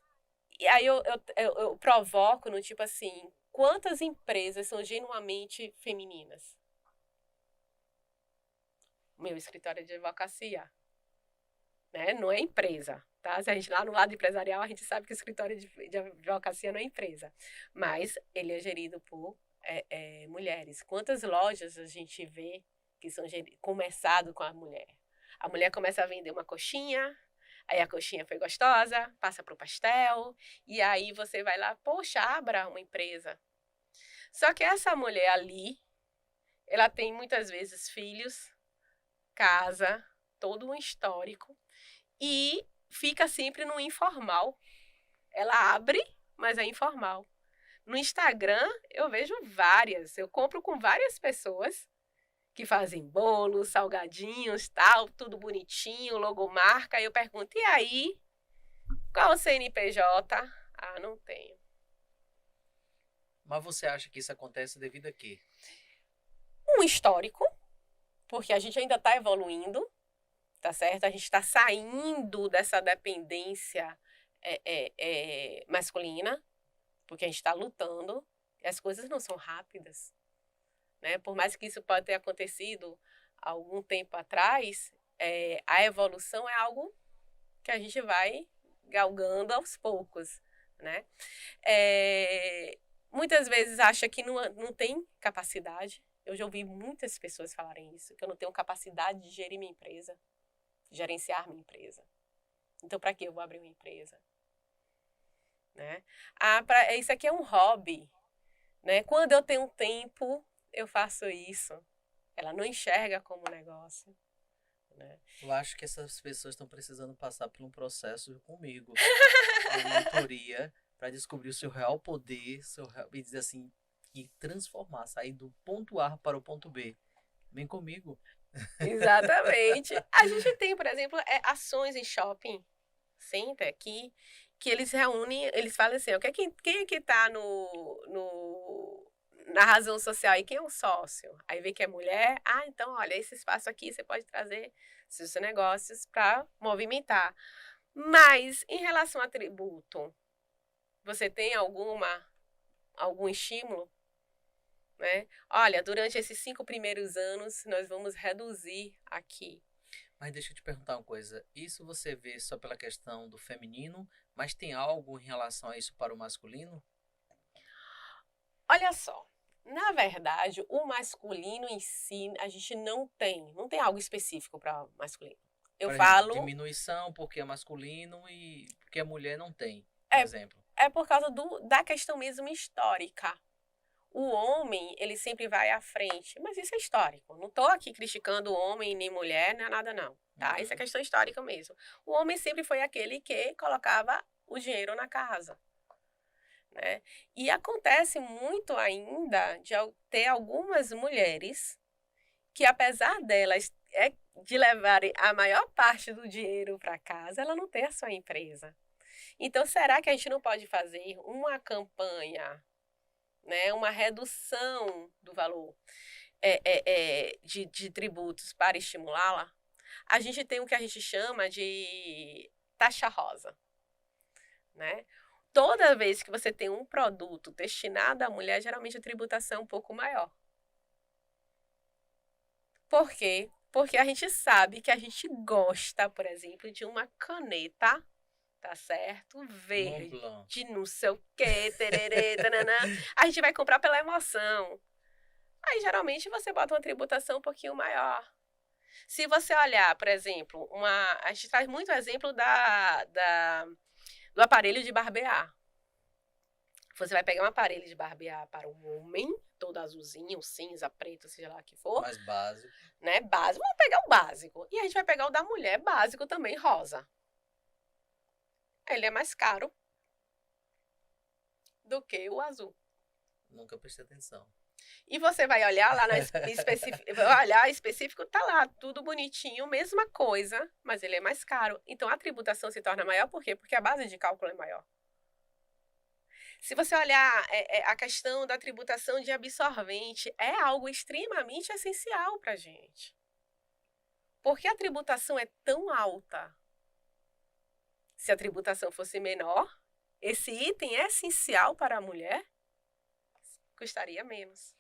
aí eu provoco no tipo assim, quantas empresas são genuinamente femininas? Meu escritório de advocacia, né? Não é empresa, tá? Se a gente lá no lado empresarial, a gente sabe que o escritório de advocacia não é empresa, mas ele é gerido por mulheres. Quantas lojas a gente vê que são começado com a mulher? A mulher começa a vender uma coxinha, aí a coxinha foi gostosa, passa para o pastel, e aí você vai lá, poxa, abra uma empresa. Só que essa mulher ali, ela tem muitas vezes filhos, casa, todo um histórico, e fica sempre no informal. Ela abre, mas é informal. No Instagram, eu vejo várias, eu compro com várias pessoas que fazem bolos, salgadinhos, tal, tudo bonitinho, logomarca. Aí eu pergunto, e aí, qual o CNPJ? Ah, não tenho. Mas você acha que isso acontece devido a quê? Um histórico, porque a gente ainda está evoluindo, tá certo? A gente está saindo dessa dependência masculina, porque a gente está lutando, e as coisas não são rápidas. Né? Por mais que isso pode ter acontecido há algum tempo atrás, a evolução é algo que a gente vai galgando aos poucos. Né? Muitas vezes acha que não tem capacidade. Eu já ouvi muitas pessoas falarem isso, que eu não tenho capacidade de gerir minha empresa, gerenciar minha empresa. Então, para que eu vou abrir uma empresa? Né? Isso aqui é um hobby. Né? Quando eu tenho tempo, eu faço isso. Ela não enxerga como negócio. Né? Eu acho que essas pessoas estão precisando passar por um processo comigo, uma mentoria, para descobrir o seu real poder, e dizer assim, e transformar, sair do ponto A para o ponto B. Vem comigo. Exatamente. A gente tem, por exemplo, ações em shopping center que eles reúnem, eles falam assim, ó, quem é que tá na razão social e quem é o sócio? Aí vê que é mulher, então, olha, esse espaço aqui você pode trazer seus negócios para movimentar. Mas, em relação a tributo, você tem algum estímulo? Né? Olha, durante esses 5 primeiros anos, nós vamos reduzir aqui. Mas deixa eu te perguntar uma coisa. Isso você vê só pela questão do feminino, mas tem algo em relação a isso para o masculino? Olha só, na verdade, o masculino em si, a gente não tem algo específico para masculino. Eu Por exemplo, falo. diminuição porque é masculino e porque a mulher não tem, por É, exemplo. é por causa da questão mesmo histórica. O homem, ele sempre vai à frente. Mas isso é histórico. Não estou aqui criticando homem nem mulher, não é nada não. Tá? Isso é questão histórica mesmo. O homem sempre foi aquele que colocava o dinheiro na casa. Né? E acontece muito ainda de ter algumas mulheres que, apesar delas de levarem a maior parte do dinheiro para casa, ela não tem a sua empresa. Então, será que a gente não pode fazer uma campanha, né, uma redução do valor de tributos para estimulá-la? A gente tem o que a gente chama de taxa rosa, né? Toda vez que você tem um produto destinado à mulher, geralmente a tributação é um pouco maior. Por quê? Porque a gente sabe que a gente gosta, por exemplo, de uma caneta, tá certo? Verde, não sei o quê, tererê, tananã. A gente vai comprar pela emoção. Aí, geralmente, você bota uma tributação um pouquinho maior. Se você olhar, por exemplo, a gente traz muito exemplo do aparelho de barbear. Você vai pegar um aparelho de barbear para um homem, todo azulzinho, cinza, preto, seja lá o que for. Mais básico. Né? Básico. Vamos pegar o básico. E a gente vai pegar o da mulher, básico também, rosa. Ele é mais caro do que o azul. Nunca prestei atenção. E você vai olhar lá específico, tá lá, tudo bonitinho, mesma coisa, mas ele é mais caro. Então a tributação se torna maior, por quê? Porque a base de cálculo é maior. Se você olhar a questão da tributação de absorvente, é algo extremamente essencial para a gente. Porque a tributação é tão alta. Se a tributação fosse menor, esse item é essencial para a mulher, custaria menos.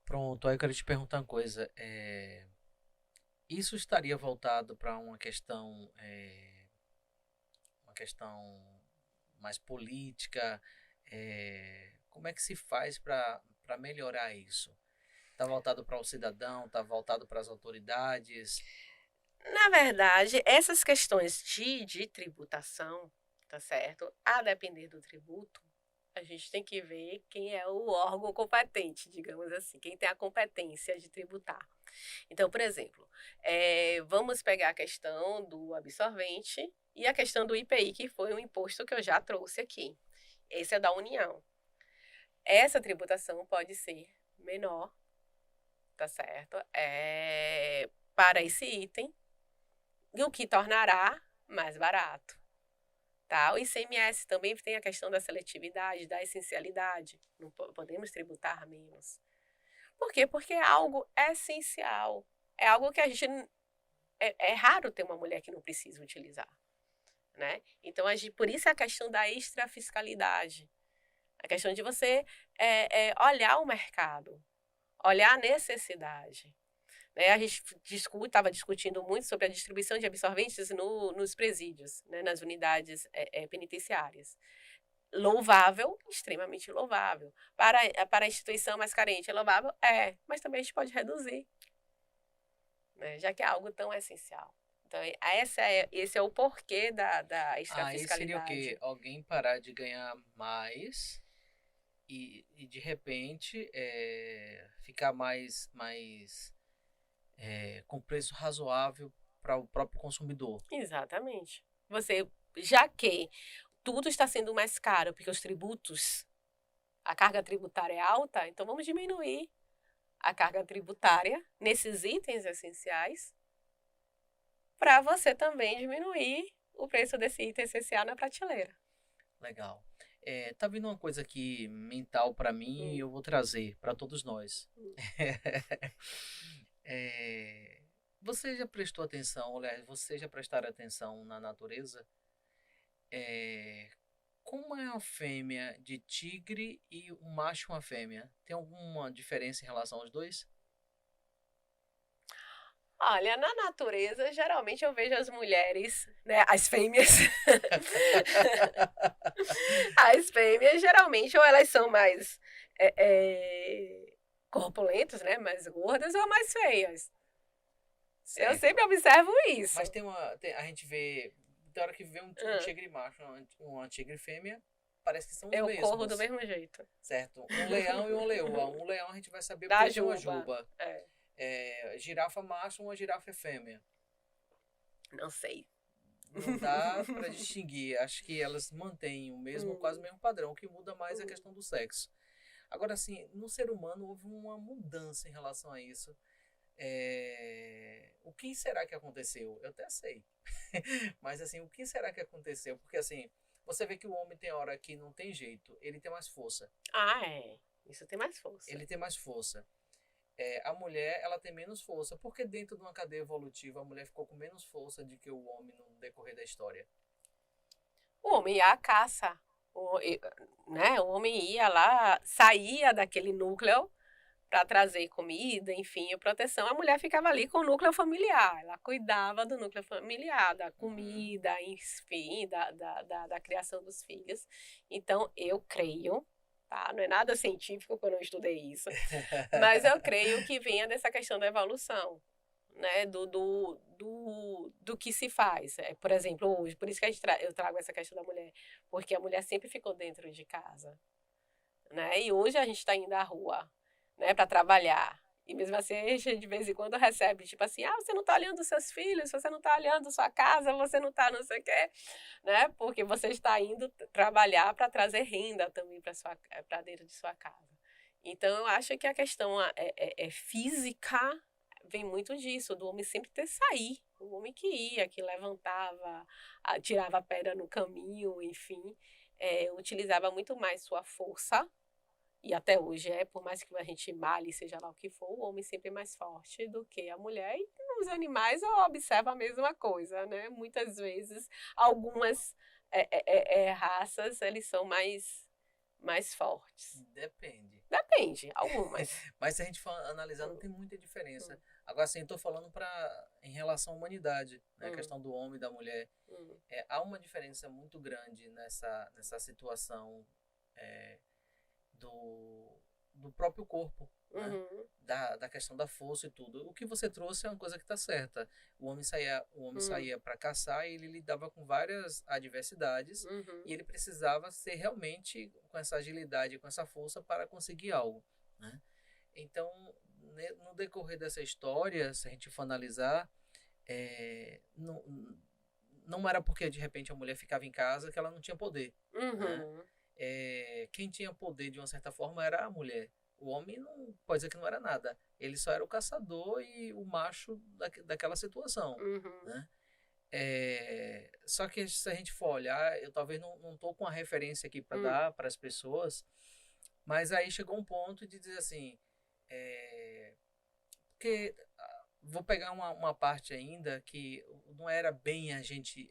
Pronto, aí eu quero te perguntar uma coisa. Isso estaria voltado para uma questão mais política? Como é que se faz para melhorar isso? Está voltado para o cidadão? Está voltado para as autoridades? Na verdade, essas questões de tributação, tá certo? A depender do tributo, a gente tem que ver quem é o órgão competente, digamos assim, quem tem a competência de tributar. Então, por exemplo, vamos pegar a questão do absorvente e a questão do IPI, que foi um imposto que eu já trouxe aqui. Esse é da União. Essa tributação pode ser menor, tá certo? Para esse item, o que tornará mais barato. Tá? O ICMS também tem a questão da seletividade, da essencialidade. Não podemos tributar menos. Por quê? Porque é algo essencial. É algo que a gente... É raro ter uma mulher que não precisa utilizar. Né? Então, por isso é a questão da extrafiscalidade. A questão de você olhar o mercado, olhar a necessidade. Né? A gente estava discutindo muito sobre a distribuição de absorventes nos presídios, né? Nas unidades penitenciárias. Louvável, extremamente louvável. Para a instituição mais carente, é louvável? Mas também a gente pode reduzir, né? Já que é algo tão essencial. Então, esse é o porquê da extrafiscalidade. Esse seria o quê? Alguém parar de ganhar mais e de repente, ficar mais com preço razoável para o próprio consumidor. Exatamente. Já que tudo está sendo mais caro, porque os tributos a carga tributária é alta, então vamos diminuir a carga tributária nesses itens essenciais para você também diminuir o preço desse item essencial na prateleira. Legal. Tá vindo uma coisa aqui mental para mim e eu vou trazer para todos nós. Você já prestou atenção, aliás, você já prestaram atenção na natureza? Como é a fêmea de tigre e o macho uma fêmea? Tem alguma diferença em relação aos dois? Olha, na natureza, geralmente eu vejo as mulheres, né, as fêmeas. As fêmeas, geralmente, ou elas são mais corpulentas, né, mais gordas, ou mais feias. Certo. Eu sempre observo isso. Mas a gente vê, tem hora que vê um tigre macho, uma tigre fêmea, parece que são os mesmos. Eu corro do mesmo jeito. Certo. Um leão e uma leoa. Um leão a gente vai saber Da porque é uma juba. juba. Girafa macho, uma girafa fêmea. Não sei. Não dá para distinguir. Acho que elas mantêm quase o mesmo padrão. O que muda mais é a questão do sexo. Agora, assim, no ser humano houve uma mudança em relação a isso. O que será que aconteceu? Eu até sei. Mas, assim, o que será que aconteceu? Porque, assim, você vê que o homem tem hora que não tem jeito. Ele tem mais força. Isso tem mais força. Ele tem mais força. A mulher, ela tem menos força, porque dentro de uma cadeia evolutiva a mulher ficou com menos força do que o homem no decorrer da história. O homem ia à caça, né? O homem ia lá, saía daquele núcleo para trazer comida, enfim, a proteção. A mulher ficava ali com o núcleo familiar, ela cuidava do núcleo familiar, da comida, enfim, da criação dos filhos. Então, eu creio, tá? Não é nada científico, porque eu não estudei isso, mas eu creio que venha dessa questão da evolução, né? Do que se faz. Por exemplo, hoje, por isso que eu trago essa questão da mulher, porque a mulher sempre ficou dentro de casa, né? E hoje a gente está indo à rua, né, para trabalhar. E mesmo assim, a gente de vez em quando recebe, tipo assim, você não está olhando seus filhos, você não está olhando sua casa, você não está não sei o quê, né? Porque você está indo trabalhar para trazer renda também para dentro de sua casa. Então, eu acho que a questão física vem muito disso, do homem sempre ter sair. O homem que ia, que levantava, tirava a pedra no caminho, enfim, utilizava muito mais sua força. E até hoje por mais que a gente male, seja lá o que for, o homem sempre é mais forte do que a mulher. E nos animais eu observo a mesma coisa, né? Muitas vezes, algumas raças, eles são mais fortes. Depende, algumas. Mas se a gente for analisar, não tem muita diferença. Agora, assim, eu estou falando em relação à humanidade, né? A questão do homem e da mulher. Há uma diferença muito grande nessa situação do próprio corpo, né? Da questão da força e tudo. O que você trouxe é uma coisa que está certa. O homem saía para caçar e ele lidava com várias adversidades e ele precisava ser realmente com essa agilidade, com essa força para conseguir algo, né? Então, no decorrer dessa história, se a gente for analisar, não era porque de repente a mulher ficava em casa que ela não tinha poder, né? Quem tinha poder de uma certa forma era a mulher. O homem não pode dizer que não era nada. Ele só era o caçador e o macho daquela situação, né? Só que se a gente for olhar, eu talvez não estou com a referência aqui para dar para as pessoas, mas aí chegou um ponto de dizer assim, porque vou pegar uma parte ainda que não era bem a gente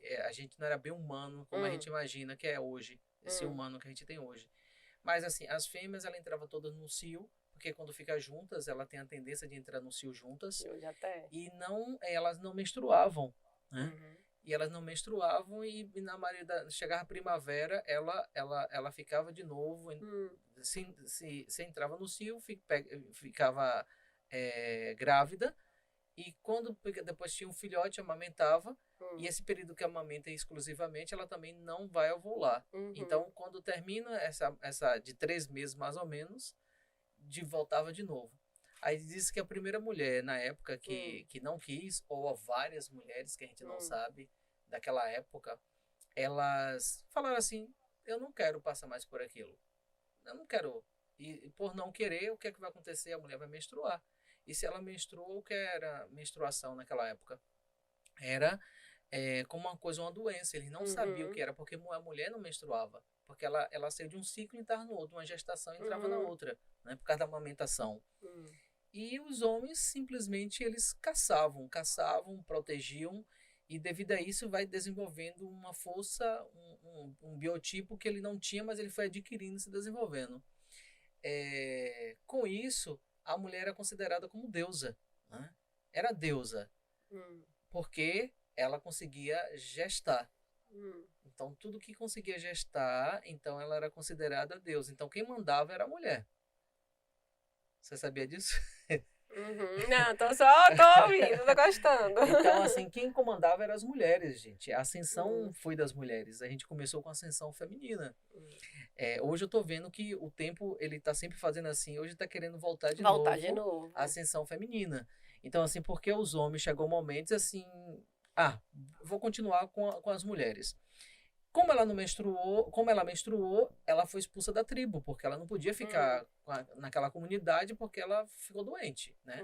não era bem humano como a gente imagina que é hoje, esse humano que a gente tem hoje. Mas assim, as fêmeas ela entrava todas no cio, porque quando fica juntas, ela tem a tendência de entrar no cio juntas. E elas não menstruavam, né? E elas não menstruavam e na maioria chegava a primavera, ela ficava de novo, se entrava no cio, ficava grávida. E quando depois tinha um filhote, amamentava. E esse período que amamenta exclusivamente, ela também não vai ovular. Então, quando termina essa de 3 meses, mais ou menos, voltava de novo. Aí diz que a primeira mulher, na época, que não quis, ou várias mulheres, que a gente não sabe, daquela época, elas falaram assim, eu não quero passar mais por aquilo. eu não quero. E por não querer, o que é que vai acontecer? A mulher vai menstruar. E se ela menstruou, o que era menstruação naquela época? Era como uma coisa, uma doença. Eles não sabiam o que era, porque a mulher não menstruava. Porque ela saiu de um ciclo e entrava no outro, uma gestação e entrava na outra, né? Por causa da amamentação. E os homens simplesmente eles caçavam, protegiam, e devido a isso vai desenvolvendo uma força, um biotipo que ele não tinha, mas ele foi adquirindo e se desenvolvendo. Com isso, a mulher era considerada como deusa, né? Era deusa, porque ela conseguia gestar. Então, tudo que conseguia gestar, então ela era considerada deusa. Então, quem mandava era a mulher. Você sabia disso? Não, tô ouvindo, tô gostando. Então, assim, quem comandava eram as mulheres, gente. A ascensão foi das mulheres. A gente começou com a ascensão feminina. Hoje eu tô vendo que o tempo, ele tá sempre fazendo assim. Hoje tá querendo voltar de novo a ascensão feminina. Então, assim, porque os homens chegou momentos assim... vou continuar com as mulheres. Como ela menstruou, ela foi expulsa da tribo, porque ela não podia ficar naquela comunidade porque ela ficou doente, né?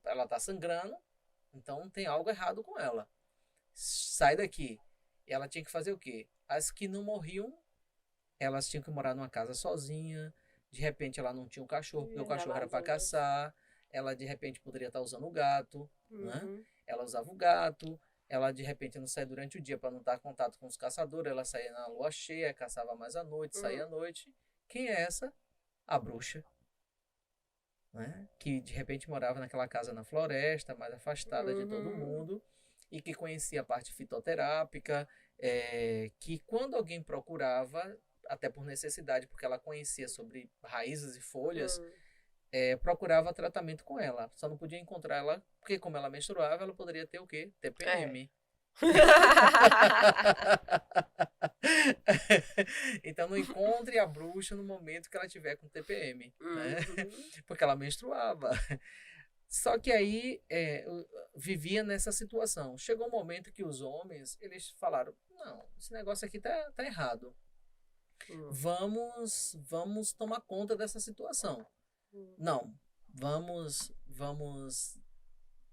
Ela tá sangrando, então tem algo errado com ela. Sai daqui. E ela tinha que fazer o quê? As que não morriam, elas tinham que morar numa casa sozinha. De repente ela não tinha um cachorro, porque o cachorro era para caçar. Ela de repente poderia estar usando o gato, né? Ela usava o gato. Ela, de repente, não saía durante o dia para não estar em contato com os caçadores. Ela saía na lua cheia, caçava mais à noite, saía à noite. Quem é essa? A bruxa. Né? Que, de repente, morava naquela casa na floresta, mais afastada de todo mundo. E que conhecia a parte fitoterápica. Que, quando alguém procurava, até por necessidade, porque ela conhecia sobre raízes e folhas... procurava tratamento com ela. Só não podia encontrar ela, porque como ela menstruava, ela poderia ter o quê? TPM. Então não encontre a bruxa no momento que ela tiver com TPM, né? Porque ela menstruava. Só que aí vivia nessa situação. Chegou um momento que os homens, eles falaram, não, esse negócio aqui tá errado. Vamos tomar conta dessa situação. Não, vamos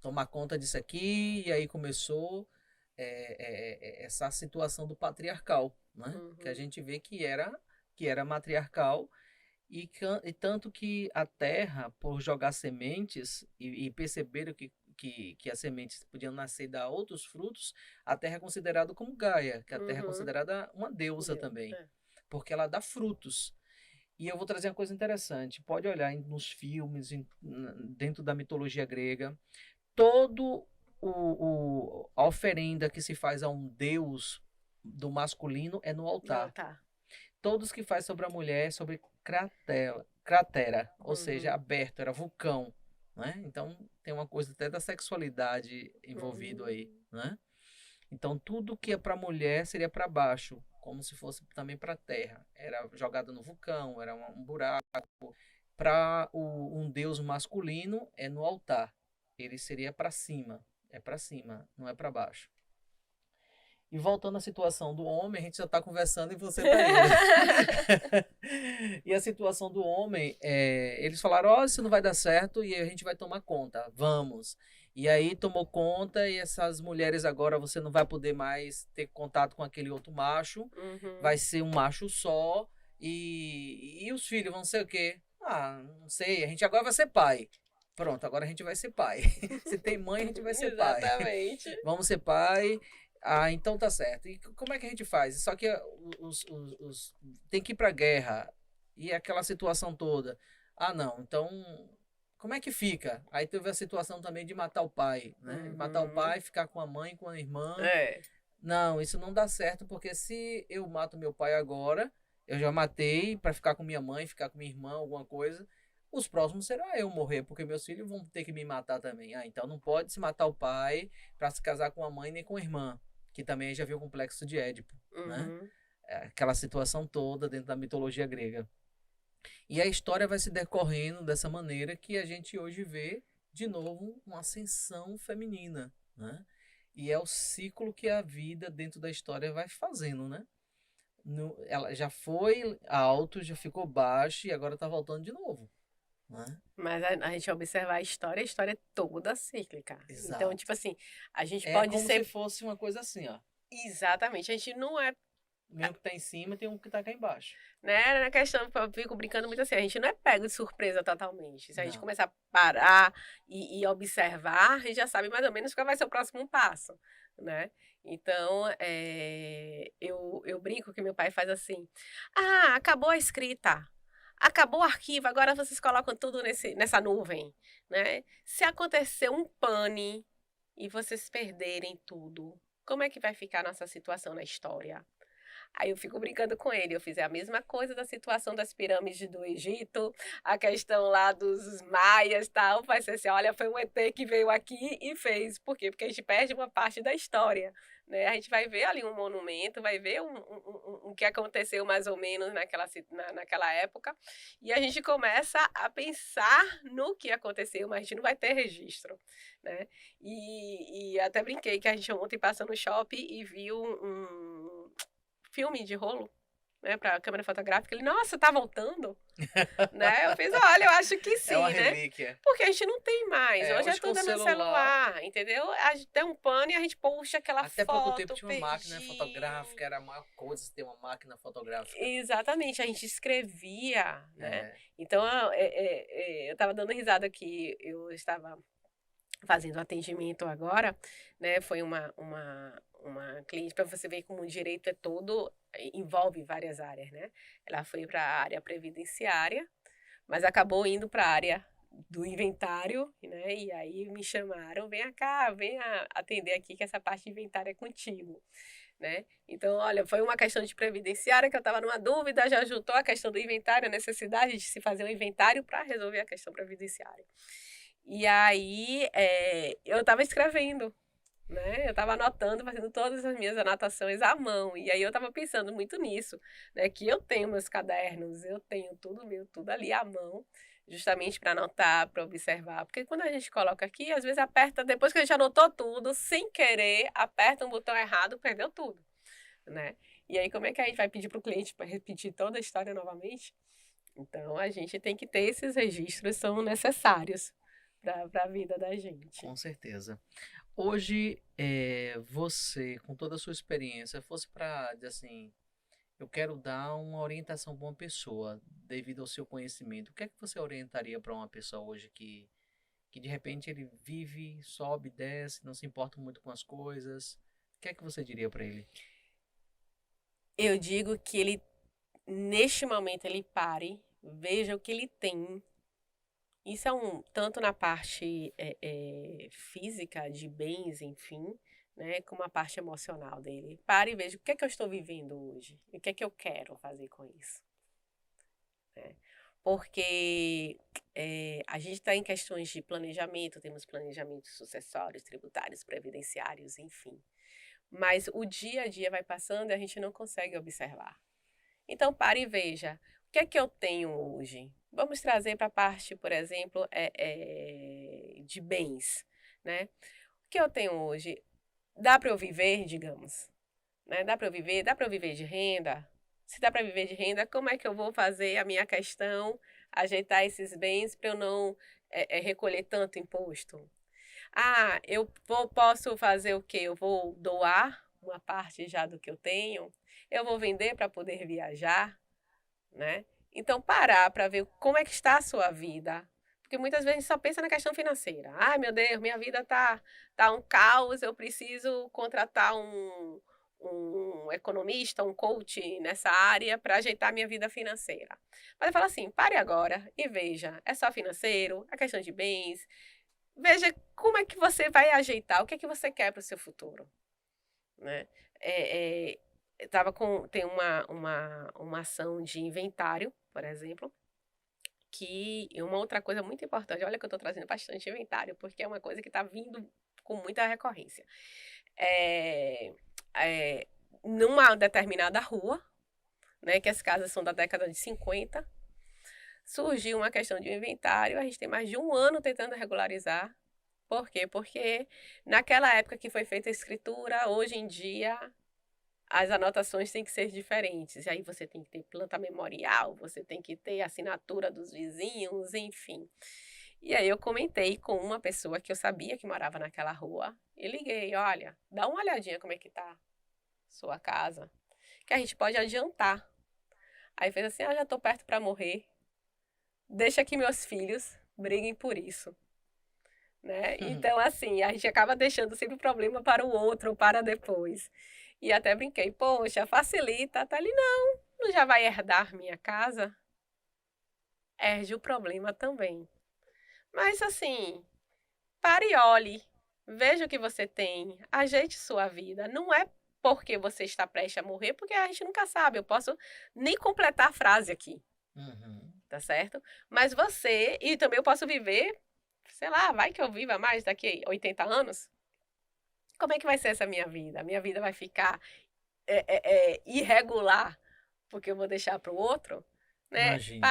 tomar conta disso aqui. E aí começou essa situação do patriarcal, né? Que a gente vê que era matriarcal e tanto que a terra, por jogar sementes e perceberam que as sementes podiam nascer e dar outros frutos, a terra é considerada como Gaia, que a terra é considerada uma deusa também, porque ela dá frutos. E eu vou trazer uma coisa interessante. Pode olhar nos filmes, dentro da mitologia grega, todo a oferenda que se faz a um deus do masculino é no altar. Todos que faz sobre a mulher é sobre cratera, ou seja, aberto, era vulcão, né? Então tem uma coisa até da sexualidade envolvido aí, né? Então tudo que é para mulher seria para baixo, como se fosse também para a terra. Era jogado no vulcão, era um buraco. Para um deus masculino é no altar. Ele seria para cima. É para cima, não é para baixo. E voltando à situação do homem, a gente já está conversando e você está indo. E a situação do homem, eles falaram, isso não vai dar certo e a gente vai tomar conta. Vamos. E aí tomou conta e essas mulheres agora você não vai poder mais ter contato com aquele outro macho. Vai ser um macho só. E os filhos vão ser o quê? Não sei, a gente agora vai ser pai. Pronto, agora a gente vai ser pai. Se tem mãe, a gente vai ser pai. Exatamente. Vamos ser pai. Então tá certo. E como é que a gente faz? Só que tem que ir pra guerra. E aquela situação toda. Não, então como é que fica? Aí teve a situação também de matar o pai, né? Matar o pai, ficar com a mãe, com a irmã. Não, isso não dá certo, porque se eu mato meu pai agora, eu já matei para ficar com minha mãe, ficar com minha irmã, alguma coisa. Os próximos será eu morrer, porque meus filhos vão ter que me matar também. Então não pode se matar o pai para se casar com a mãe nem com a irmã, que também já viu o complexo de Édipo, né? Aquela situação toda dentro da mitologia grega. E a história vai se decorrendo dessa maneira que a gente hoje vê, de novo, uma ascensão feminina, né? E é o ciclo que a vida dentro da história vai fazendo, né? Ela já foi alto, já ficou baixo e agora tá voltando de novo, né? Mas a gente observar a história é toda cíclica. Então, tipo Exato. assim, a gente É pode como se ser. fosse uma coisa assim, ó. Exatamente, a gente não é. Mesmo que tá em cima, tem um que tá cá embaixo. Né, na questão, eu fico brincando muito assim, a gente não é pego de surpresa totalmente. Se a gente Não. começar a parar e observar, a gente já sabe mais ou menos qual vai ser o próximo passo, né? Então, eu brinco que meu pai faz assim, acabou a escrita, acabou o arquivo, agora vocês colocam tudo nessa nuvem, né? Se acontecer um pane e vocês perderem tudo, como é que vai ficar a nossa situação na história? Aí eu fico brincando com ele. Eu fiz a mesma coisa da situação das pirâmides do Egito, a questão lá dos maias e tal. Vai ser assim, olha, foi um ET que veio aqui e fez. Por quê? Porque a gente perde uma parte da história. Né? A gente vai ver ali um monumento, vai ver o que aconteceu mais ou menos naquela época. E a gente começa a pensar no que aconteceu, mas a gente não vai ter registro. Né? E até brinquei que a gente ontem passou no shopping e viu filme de rolo, né, para câmera fotográfica. Ele, nossa, tá voltando? Né? Eu fiz, olha, eu acho que É uma sim, né? relíquia. Porque a gente não tem mais. Hoje é Hoje com o tudo no celular. celular, entendeu? A gente tem um pano e a gente puxa aquela Até pouco tempo foto, tinha uma máquina perdi. fotográfica, era a maior coisa ter uma máquina fotográfica. Exatamente, a gente escrevia, né? É. Então, eu estava dando risada aqui, eu estava fazendo atendimento agora, né? Foi uma cliente, para você ver como o direito é todo, envolve várias áreas, né? Ela foi para a área previdenciária, mas acabou indo para a área do inventário, né? E aí me chamaram, vem cá, vem atender aqui que essa parte de inventário é contigo. Né? Então, olha, foi uma questão de previdenciária que eu estava numa dúvida, já juntou a questão do inventário, a necessidade de se fazer um inventário para resolver a questão previdenciária. E aí, eu estava escrevendo, né? Eu estava anotando, fazendo todas as minhas anotações à mão. E aí eu estava pensando muito nisso, né? Que eu tenho meus cadernos, eu tenho tudo meu, tudo ali à mão, justamente para anotar, para observar. Porque quando a gente coloca aqui, às vezes aperta, depois que a gente anotou tudo, sem querer, aperta um botão errado, perdeu tudo, né? E aí, como é que a gente vai pedir para o cliente para repetir toda a história novamente? Então, a gente tem que ter esses registros, são necessários para a vida da gente. Com certeza. Hoje, você, com toda a sua experiência, fosse para dizer assim, eu quero dar uma orientação para uma pessoa, devido ao seu conhecimento, o que é que você orientaria para uma pessoa hoje que de repente ele vive, sobe, desce, não se importa muito com as coisas? O que é que você diria para ele? Eu digo que ele, neste momento, ele pare, veja o que ele tem. Isso é tanto na parte física, de bens, enfim, né, como a parte emocional dele. Pare e veja o que é que eu estou vivendo hoje, e o que é que eu quero fazer com isso. Né? Porque a gente está em questões de planejamento, temos planejamentos sucessórios, tributários, previdenciários, enfim. Mas o dia a dia vai passando e a gente não consegue observar. Então, pare e veja, o que é que eu tenho hoje? Vamos trazer para a parte, por exemplo, de bens, né? O que eu tenho hoje? Dá para eu viver, digamos, né? Dá para eu viver de renda? Se dá para viver de renda, como é que eu vou fazer a minha questão, ajeitar esses bens para eu não recolher tanto imposto? Posso fazer o quê? Eu vou doar uma parte já do que eu tenho? Eu vou vender para poder viajar, né? Então, parar para ver como é que está a sua vida. Porque muitas vezes a gente só pensa na questão financeira. Ai, meu Deus, minha vida tá um caos, eu preciso contratar um economista, um coach nessa área para ajeitar minha vida financeira. Mas eu falo assim, pare agora e veja, é só financeiro, é questão de bens. Veja como é que você vai ajeitar, o que é que você quer para o seu futuro, né? Tem uma ação de inventário, por exemplo, que é uma outra coisa muito importante. Olha que eu estou trazendo bastante inventário, porque é uma coisa que está vindo com muita recorrência. É, Numa determinada rua, né, que as casas são da década de 50, surgiu uma questão de inventário. A gente tem mais de um ano tentando regularizar. Por quê? Porque naquela época que foi feita a escritura, hoje em dia as anotações têm que ser diferentes. E aí você tem que ter planta memorial, você tem que ter assinatura dos vizinhos, enfim. E aí eu comentei com uma pessoa que eu sabia que morava naquela rua e liguei, olha, dá uma olhadinha como é que tá sua casa, que a gente pode adiantar. Aí fez assim, já tô perto para morrer, deixa que meus filhos briguem por isso. Né? Então, assim, a gente acaba deixando sempre o problema para o outro ou para depois. E até brinquei, poxa, facilita. Até ali, não já vai herdar minha casa? Herde o problema também. Mas, assim, pare e olhe, veja o que você tem, ajeite sua vida. Não é porque você está prestes a morrer, porque a gente nunca sabe. Eu posso nem completar a frase aqui, tá certo? Mas você, e também eu posso viver, sei lá, vai que eu viva mais daqui a 80 anos. Como é que vai ser essa minha vida? A minha vida vai ficar irregular porque eu vou deixar para o outro? Né? Imagine.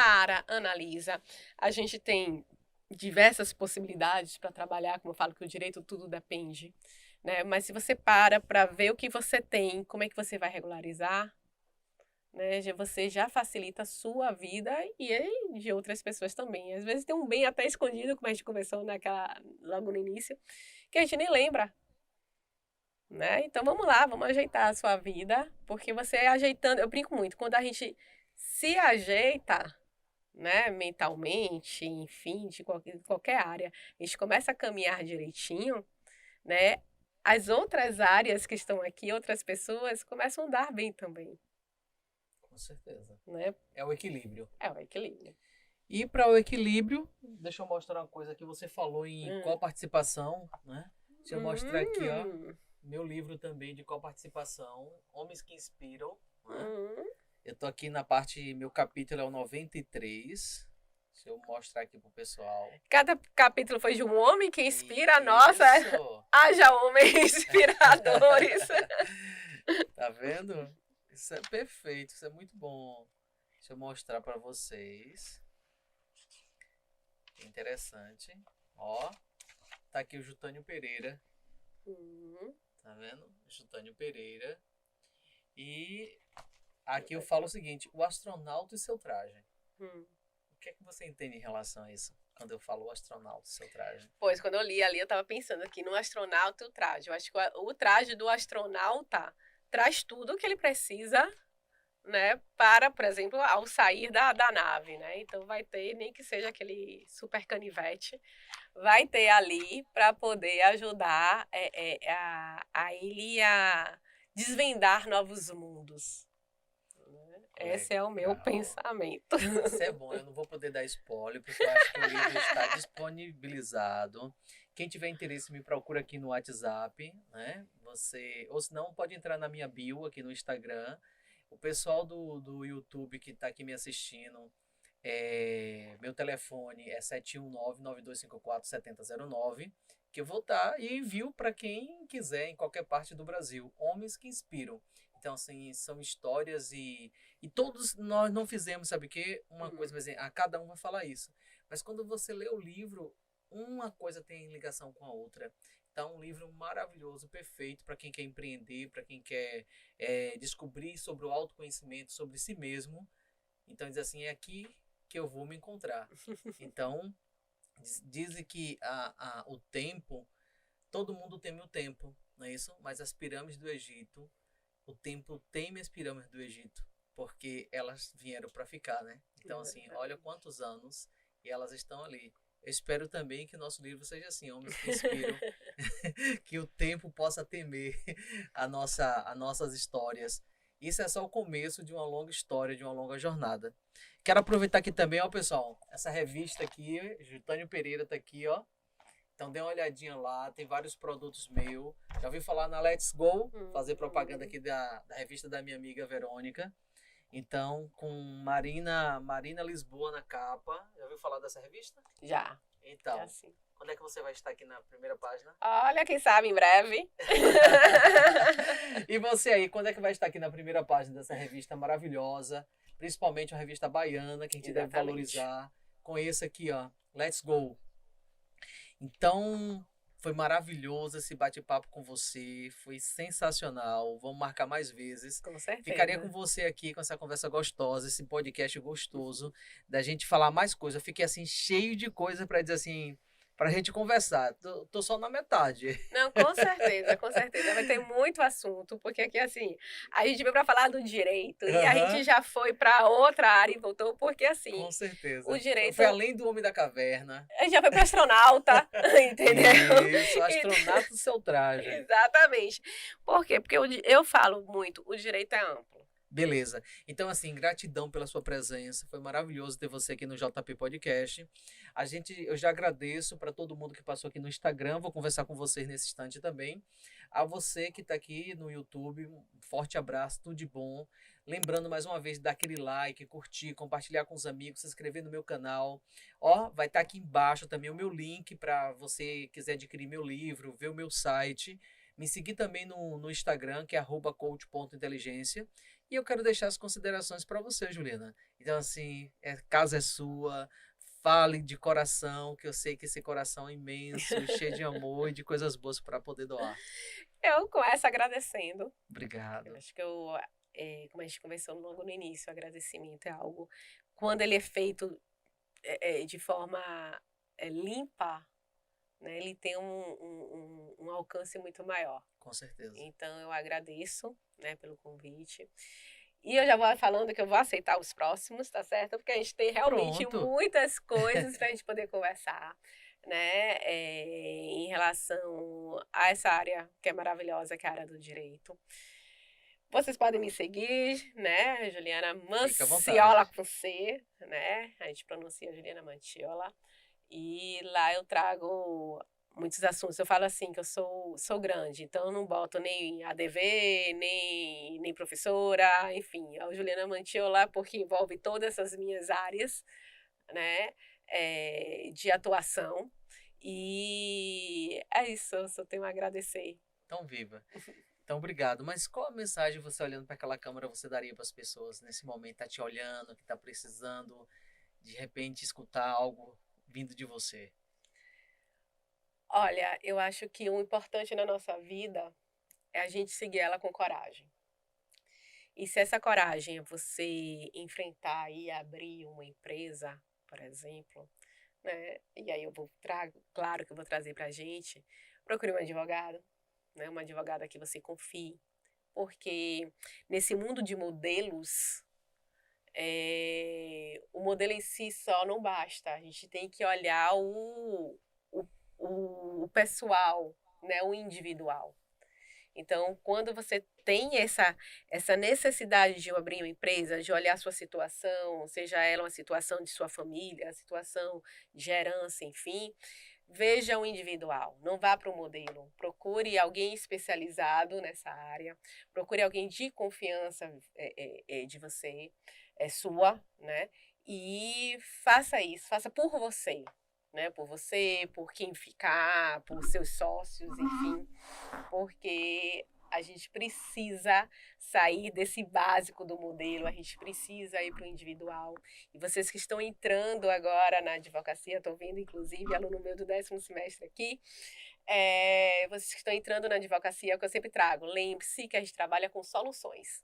Analisa. A gente tem diversas possibilidades para trabalhar, como eu falo que o direito tudo depende. Né? Mas se você para ver o que você tem, como é que você vai regularizar? Né? Você já facilita a sua vida e de outras pessoas também. Às vezes tem um bem até escondido, como a gente conversou logo no início, que a gente nem lembra. Né? Então vamos lá, vamos ajeitar a sua vida, porque você ajeitando, eu brinco muito, quando a gente se ajeita, né, mentalmente, enfim, de qualquer área, a gente começa a caminhar direitinho, né? As outras áreas que estão aqui, outras pessoas, começam a andar bem também. Com certeza. Né? É o equilíbrio. É o equilíbrio. E para o equilíbrio, deixa eu mostrar uma coisa que você falou em coparticipação, né? Deixa eu mostrar aqui, ó, meu livro também de coparticipação, Homens que Inspiram, né? Eu tô aqui na parte, meu capítulo é o 93. Deixa eu mostrar aqui pro pessoal. Cada capítulo foi de um homem que inspira, nossa, haja homens inspiradores. Tá vendo? Isso é perfeito, isso é muito bom. Deixa eu mostrar para vocês. Interessante. Ó, tá aqui o Jútânio Pereira. Tá vendo? Jútânio Pereira. E aqui eu falo o seguinte, o astronauta e seu traje. O que é que você entende em relação a isso? Quando eu falo o astronauta e seu traje. Pois, quando eu li ali, eu tava pensando aqui no astronauta e o traje. Eu acho que o traje do astronauta traz tudo o que ele precisa, né, para, por exemplo, ao sair da nave, né? Então vai ter, nem que seja aquele super canivete, vai ter ali para poder ajudar a ele a desvendar novos mundos. Esse é o meu pensamento. Isso é bom, eu não vou poder dar spoiler, porque eu acho que o livro está disponibilizado. Quem tiver interesse, me procura aqui no WhatsApp, né? Ou se não, pode entrar na minha bio aqui no Instagram. O pessoal do YouTube que está aqui me assistindo, meu telefone é 719-9254-7009, que eu vou estar e envio para quem quiser em qualquer parte do Brasil. Homens que Inspiram. Então, assim, são histórias e todos nós não fizemos, sabe o quê? Uma coisa, mas cada um vai falar isso. Mas quando você lê o livro, uma coisa tem ligação com a outra. Então, um livro maravilhoso, perfeito para quem quer empreender, para quem quer descobrir sobre o autoconhecimento, sobre si mesmo. Então, diz assim, é aqui que eu vou me encontrar. Então, dizem que o tempo, todo mundo teme o tempo, não é isso? Mas as pirâmides do Egito, o tempo teme as pirâmides do Egito, porque elas vieram para ficar, né? Então, assim, olha quantos anos e elas estão ali. Eu espero também que o nosso livro seja assim, Homens que Inspiram, que o tempo possa temer as nossas histórias. Isso é só o começo de uma longa história, de uma longa jornada. Quero aproveitar aqui também, ó, pessoal, essa revista aqui, Jútânio Pereira tá aqui, ó. Então dê uma olhadinha lá, tem vários produtos meus. Já ouvi falar na Let's Go, fazer propaganda aqui da revista da minha amiga Verônica. Então, com Marina Lisboa na capa. Já ouviu falar dessa revista? Já. Então, já sim. Quando é que você vai estar aqui na primeira página? Olha, quem sabe em breve. E você aí, quando é que vai estar aqui na primeira página dessa revista maravilhosa? Principalmente uma revista baiana, que a gente deve valorizar. Conheça aqui, ó, Let's Go. Então, Foi maravilhoso esse bate-papo com você, foi sensacional. Vamos marcar mais vezes. Com certeza. Ficaria com você aqui com essa conversa gostosa, esse podcast gostoso, da gente falar mais coisa. Eu fiquei assim cheio de coisa para dizer assim, pra gente conversar. Tô só na metade. Não, com certeza, com certeza. Vai ter muito assunto, porque aqui, assim, a gente veio para falar do direito e a gente já foi para outra área e voltou, porque, assim, Com certeza. o direito... Foi além do Homem da Caverna. A gente já foi para astronauta, entendeu? Isso, astronauta do seu traje. Exatamente. Por quê? Porque eu falo muito, o direito é amplo. Beleza. Então, assim, gratidão pela sua presença. Foi maravilhoso ter você aqui no JP Podcast. Eu já agradeço para todo mundo que passou aqui no Instagram. Vou conversar com vocês nesse instante também. A você que está aqui no YouTube, um forte abraço, tudo de bom. Lembrando mais uma vez, dar aquele like, curtir, compartilhar com os amigos, se inscrever no meu canal. Ó, vai estar aqui embaixo também o meu link para você quiser adquirir meu livro, ver o meu site. Me seguir também no Instagram, que é @coach.inteligência. E eu quero deixar as considerações para você, Juliana. Então, assim, casa é sua. Fale de coração, que eu sei que esse coração é imenso, cheio de amor e de coisas boas para poder doar. Eu começo agradecendo. Obrigado. Eu acho que como a gente conversou logo no início, o agradecimento é algo, quando ele é feito de forma limpa, né, ele tem um alcance muito maior. Com certeza. Então, eu agradeço, né, pelo convite. E eu já vou falando que eu vou aceitar os próximos, tá certo? Porque a gente tem realmente muitas coisas para a gente poder conversar, né, em relação a essa área que é maravilhosa, que é a área do direito. Vocês podem me seguir, né, Juliana Manciola com C, né? A gente pronuncia Juliana Manciola. E lá eu trago muitos assuntos. Eu falo assim que eu sou grande, então eu não boto nem ADV, nem professora, enfim. A Juliana Manciola, porque envolve todas essas minhas áreas, né, de atuação. E é isso, eu só tenho a agradecer. Então, viva. Então, obrigado. Mas qual a mensagem você olhando para aquela câmera você daria para as pessoas nesse momento? Tá te olhando, que tá precisando de repente escutar algo vindo de você? Olha, eu acho que o importante na nossa vida é a gente seguir ela com coragem. E se essa coragem é você enfrentar e abrir uma empresa, por exemplo, né? E aí claro que eu vou trazer pra gente, procure um advogado, né? Uma advogada que você confie, porque nesse mundo de modelos, o modelo em si só não basta. A gente tem que olhar o pessoal, né? O individual. Então, quando você tem essa necessidade de abrir uma empresa, de olhar a sua situação, seja ela uma situação de sua família, a situação de herança, enfim, veja o individual, não vá para o modelo. Procure alguém especializado nessa área, procure alguém de confiança de você, sua, né? E faça isso, faça por você. Né, por você, por quem ficar, por seus sócios, enfim, porque a gente precisa sair desse básico do modelo, a gente precisa ir para o individual. E vocês que estão entrando agora na advocacia, estou vendo inclusive aluno meu do 10º semestre aqui, vocês que estão entrando na advocacia, é o que eu sempre trago, lembre-se que a gente trabalha com soluções.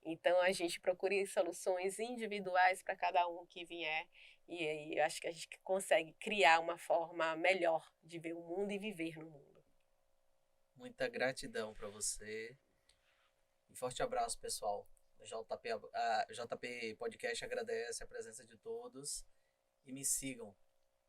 Então, a gente procura soluções individuais para cada um que vier. E aí, eu acho que a gente consegue criar uma forma melhor de ver o mundo e viver no mundo. Muita gratidão para você. Um forte abraço, pessoal. A JP Podcast agradece a presença de todos. E me sigam